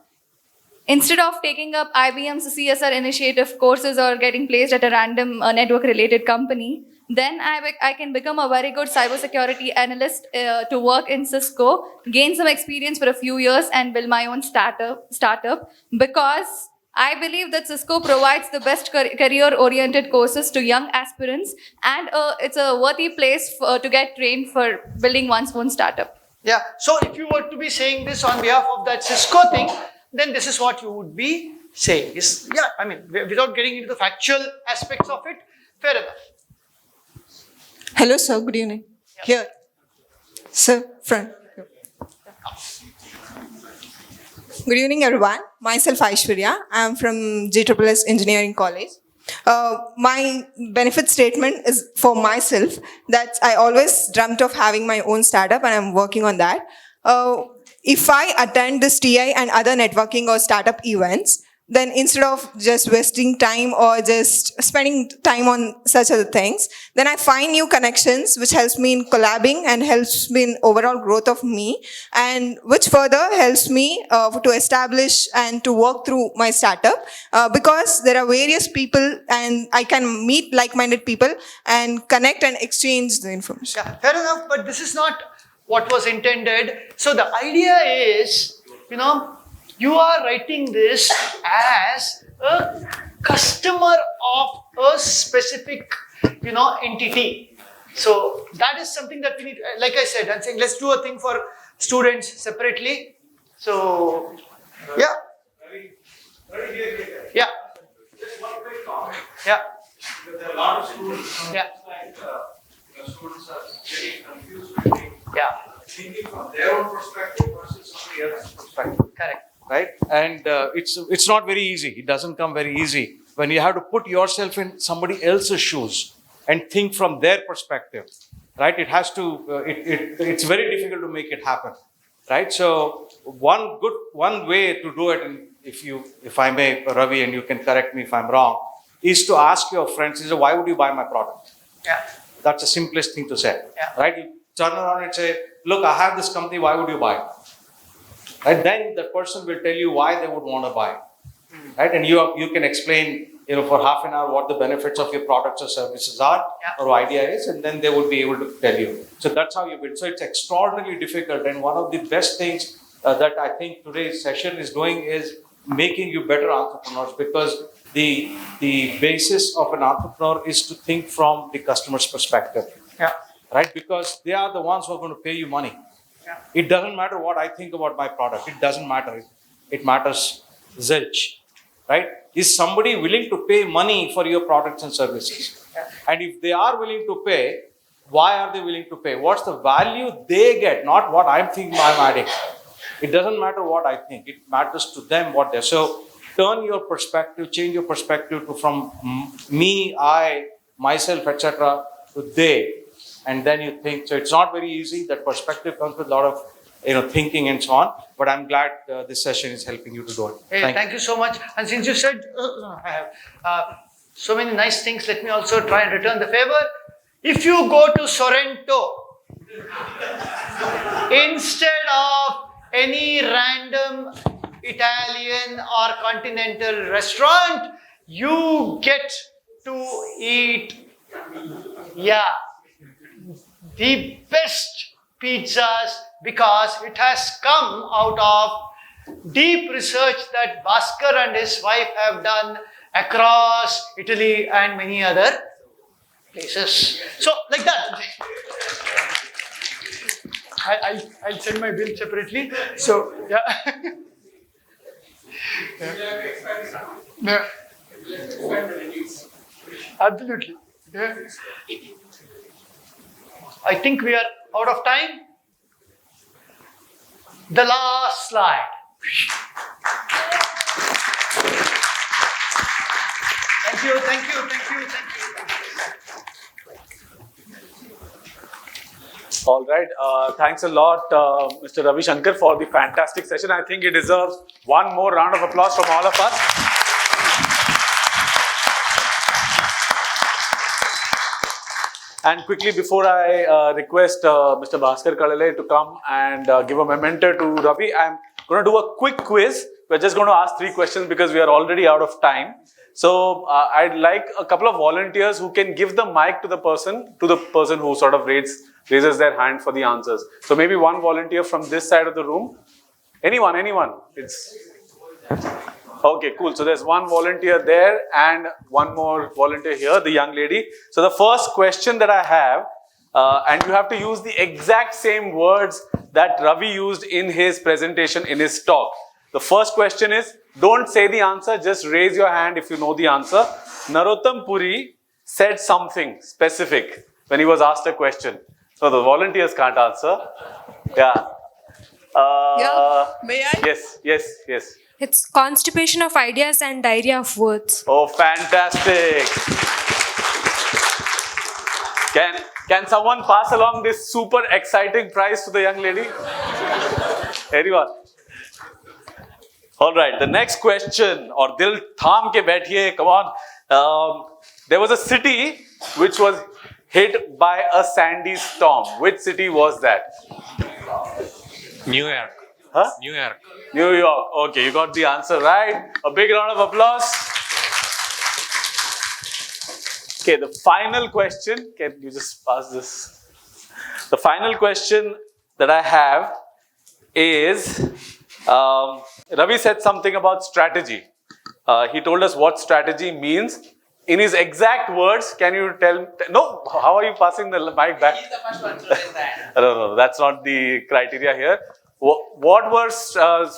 Speaker 21: instead of taking up IBM's CSR initiative courses or getting placed at a random network-related company, then I can become a very good cybersecurity analyst to work in Cisco, gain some experience for a few years and build my own startup, because I believe that Cisco provides the best career-oriented courses to young aspirants, and it's a worthy place to get trained for building one's own startup.
Speaker 3: Yeah, so if you were to be saying this on behalf of that Cisco thing, then this is what you would be saying. Yeah, I mean, without getting into the factual aspects of it, fair enough.
Speaker 22: Hello, sir. Good evening. Yeah. Here. Sir, front. Good evening, everyone. Myself, Aishwarya. I am from GSS Engineering College. My benefit statement is for myself that I always dreamt of having my own startup, and I'm working on that. If I attend this TI and other networking or startup events, then instead of just wasting time or just spending time on such other things, then I find new connections which helps me in collabing and helps me in overall growth of me, and which further helps me to establish and to work through my startup, because there are various people and I can meet like-minded people and connect and exchange the information.
Speaker 3: Yeah, fair enough, but this is not what was intended. So the idea is, you are writing this as a customer of a specific, entity. So that is something that we need, like I said, I'm saying let's do a thing for students separately. So, yeah. Yeah. Yeah.
Speaker 23: There are a lot of students.
Speaker 3: Yeah.
Speaker 23: Students are getting confused between thinking from their own perspective versus somebody else's perspective.
Speaker 3: Correct.
Speaker 24: Right? And it's not very easy. It doesn't come very easy when you have to put yourself in somebody else's shoes and think from their perspective. Right? It has to. It's very difficult to make it happen. Right? So one way to do it, and if I may, Ravi, and you can correct me if I'm wrong, is to ask your friends, why would you buy my product?
Speaker 3: Yeah.
Speaker 24: That's the simplest thing to say.
Speaker 3: Yeah.
Speaker 24: Right? You turn around and say, look, I have this company, why would you buy it? Right? Then the person will tell you why they would want to buy it. Right? And you can explain, for half an hour what the benefits of your products or services are, or idea is, and then they would be able to tell you. So that's how you build. So it's extraordinarily difficult, and one of the best things that I think today's session is doing is making you better entrepreneurs, because the basis of an entrepreneur is to think from the customer's perspective.
Speaker 3: Yeah.
Speaker 24: Right? Because they are the ones who are going to pay you money. It doesn't matter what I think about my product. It doesn't matter. It matters zilch, right? Is somebody willing to pay money for your products and services? And if they are willing to pay, why are they willing to pay? What's the value they get, not what I'm thinking I'm adding. It doesn't matter what I think. It matters to them what they're. So turn your perspective, change your perspective to from me, I, myself, etc. to they. And then you think. So it's not very easy. That perspective comes with a lot of thinking and so on. But I'm glad this session is helping you to do it.
Speaker 3: Hey, thank you so much. And since you said I have so many nice things, let me also try and return the favor. If you go to Sorrento, instead of any random Italian or continental restaurant, you get to eat, the best pizzas, because it has come out of deep research that Bhaskar and his wife have done across Italy and many other places. So, like that. I'll send my bill separately. So, yeah. Absolutely. Yeah. I think we are out of time. The last slide. Thank you.
Speaker 1: All right. Thanks a lot, Mr. Ravi Shankar, for the fantastic session. I think it deserves one more round of applause from all of us. And quickly, before I request Mr. Bhaskar Kalale to come and give a memento to Ravi, I'm going to do a quick quiz. We're just going to ask 3 questions because we are already out of time. So I'd like a couple of volunteers who can give the mic to the person who sort of raises their hand for the answers. So maybe one volunteer from this side of the room. Anyone. Okay, cool. So there's one volunteer there and one more volunteer here, the young lady. So the first question that I have, and you have to use the exact same words that Ravi used in his presentation, in his talk. The first question is, don't say the answer, just raise your hand if you know the answer. Narottam Puri said something specific when he was asked a question. So the volunteers can't answer. Yeah.
Speaker 4: May I?
Speaker 1: Yes.
Speaker 4: It's constipation of ideas and diarrhea of words.
Speaker 1: Oh, fantastic. Can someone pass along this super exciting prize to the young lady? Anyone? All right, the next question, or dil tham ke baithiye, come on. There was a city which was hit by a sandy storm. Which city was that?
Speaker 5: New York.
Speaker 1: Huh?
Speaker 5: New York.
Speaker 1: New York. Okay, you got the answer right. A big round of applause. Okay, the final question. Can you just pass this? The final question that I have is, Ravi said something about strategy. He told us what strategy means. In his exact words, can you tell? No, how are you passing the mic back?
Speaker 7: He's the first one to tell that.
Speaker 1: No, that's not the criteria here. What were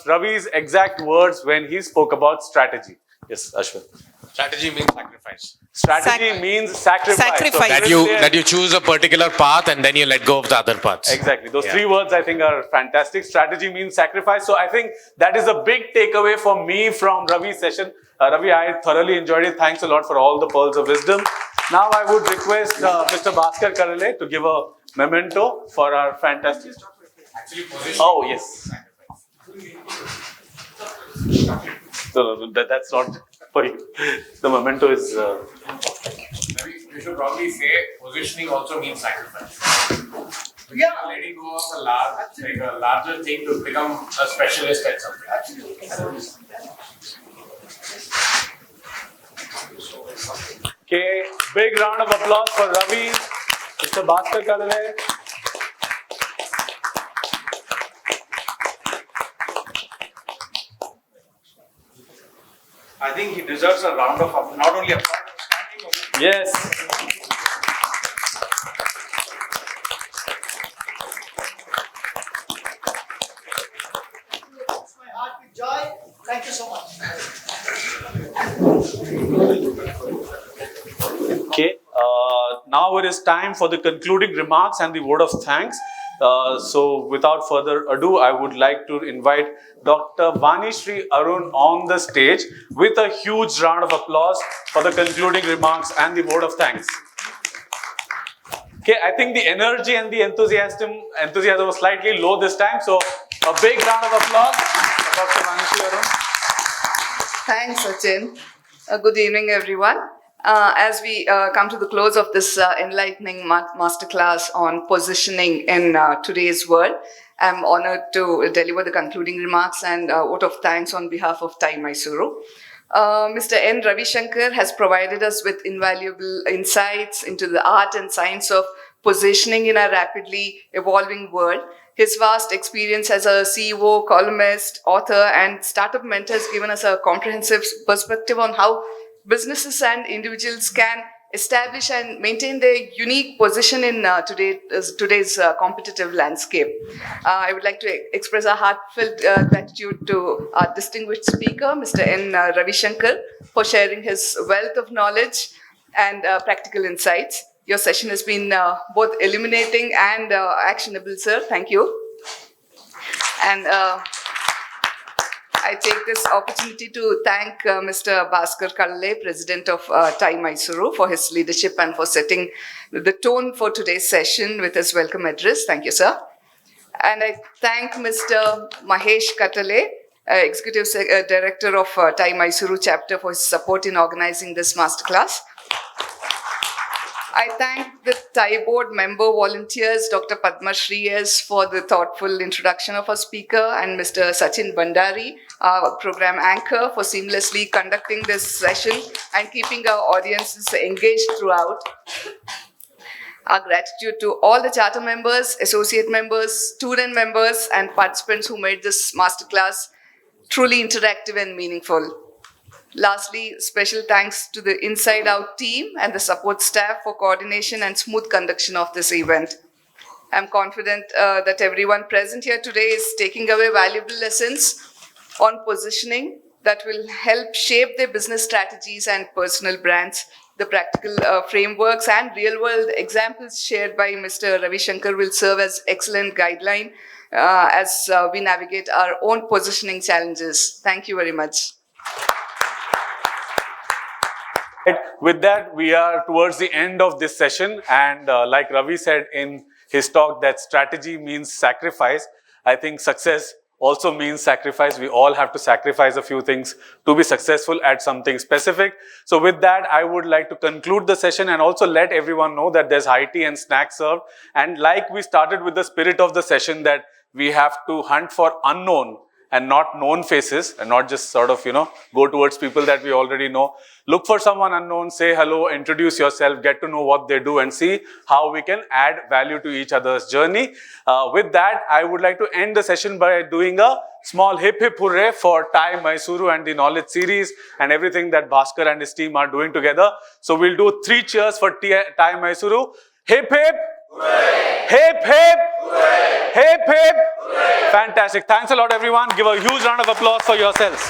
Speaker 1: Ravi's exact words when he spoke about strategy? Yes, Ashwin.
Speaker 5: Strategy means sacrifice.
Speaker 1: Strategy means sacrifice. So
Speaker 5: that you choose a particular path and then you let go of the other paths.
Speaker 1: Exactly. Those 3 words I think are fantastic. Strategy means sacrifice. So I think that is a big takeaway for me from Ravi's session. Ravi, I thoroughly enjoyed it. Thanks a lot for all the pearls of wisdom. Now I would request Mr. Bhaskar Kalale to give a memento for our fantastic... Oh, yes. No, that's not for you. The memento is...
Speaker 5: You should probably say positioning also means sacrifice.
Speaker 3: Yeah.
Speaker 5: Letting go of a larger thing to become a specialist at something.
Speaker 1: Okay, big round of applause for Ravi, Mr. Bhaskar Kalale.
Speaker 24: I think he deserves a round of applause, not only applause, but standing ovation.
Speaker 1: Yes. Okay, now it is time for the concluding remarks and the word of thanks. So without further ado, I would like to invite Dr. Vanishri Arun on the stage with a huge round of applause for the concluding remarks and the word of thanks. Okay, I think the energy and the enthusiasm was slightly low this time. So a big round of applause for Dr. Vanishri Arun.
Speaker 2: Thanks, Sachin. Good evening, everyone. As we come to the close of this enlightening masterclass on positioning in today's world, I'm honored to deliver the concluding remarks and vote of thanks on behalf of TiE Mysuru. Mr. N. Ravi Shankar has provided us with invaluable insights into the art and science of positioning in a rapidly evolving world. His vast experience as a CEO, columnist, author, and startup mentor has given us a comprehensive perspective on how businesses and individuals can establish and maintain their unique position in today's competitive landscape. I would like to express a heartfelt gratitude to our distinguished speaker, Mr. N. Ravi Shankar, for sharing his wealth of knowledge and practical insights. Your session has been both illuminating and actionable, sir. Thank you. And I take this opportunity to thank Mr. Bhaskar Kalle, President of TiE Mysuru, for his leadership and for setting the tone for today's session with his welcome address. Thank you, sir. And I thank Mr. Mahesh Kattale, Executive Director of TiE Mysuru chapter, for his support in organizing this masterclass. I thank the TiE board member volunteers, Dr. Padma Shreyas, for the thoughtful introduction of our speaker, and Mr. Sachin Bandari, our program anchor, for seamlessly conducting this session and keeping our audiences engaged throughout. Our gratitude to all the charter members, associate members, student members, and participants who made this masterclass truly interactive and meaningful. Lastly, special thanks to the Inside Out team and the support staff for coordination and smooth conduction of this event. I'm confident that everyone present here today is taking away valuable lessons on positioning that will help shape their business strategies and personal brands. The practical frameworks and real-world examples shared by Mr. Ravi Shankar will serve as excellent guideline as we navigate our own positioning challenges. Thank you very much.
Speaker 1: With that, we are towards the end of this session, and like Ravi said in his talk, that strategy means sacrifice. I think success also means sacrifice. We all have to sacrifice a few things to be successful at something specific. So with that, I would like to conclude the session and also let everyone know that there's high tea and snacks served. And like we started with the spirit of the session, that we have to hunt for unknown and not known faces, and not just sort of, go towards people that we already know. Look for someone unknown, say hello, introduce yourself, get to know what they do, and see how we can add value to each other's journey. With that, I would like to end the session by doing a small hip hip hooray for TiE Mysuru and the Knowledge Series and everything that Bhaskar and his team are doing together. So we'll do 3 cheers for TiE Mysuru. Hip hip! Hooray! Hip hip! Hooray! Hip hip! Hooray! Fantastic. Thanks a lot, everyone. Give a huge round of applause for yourselves.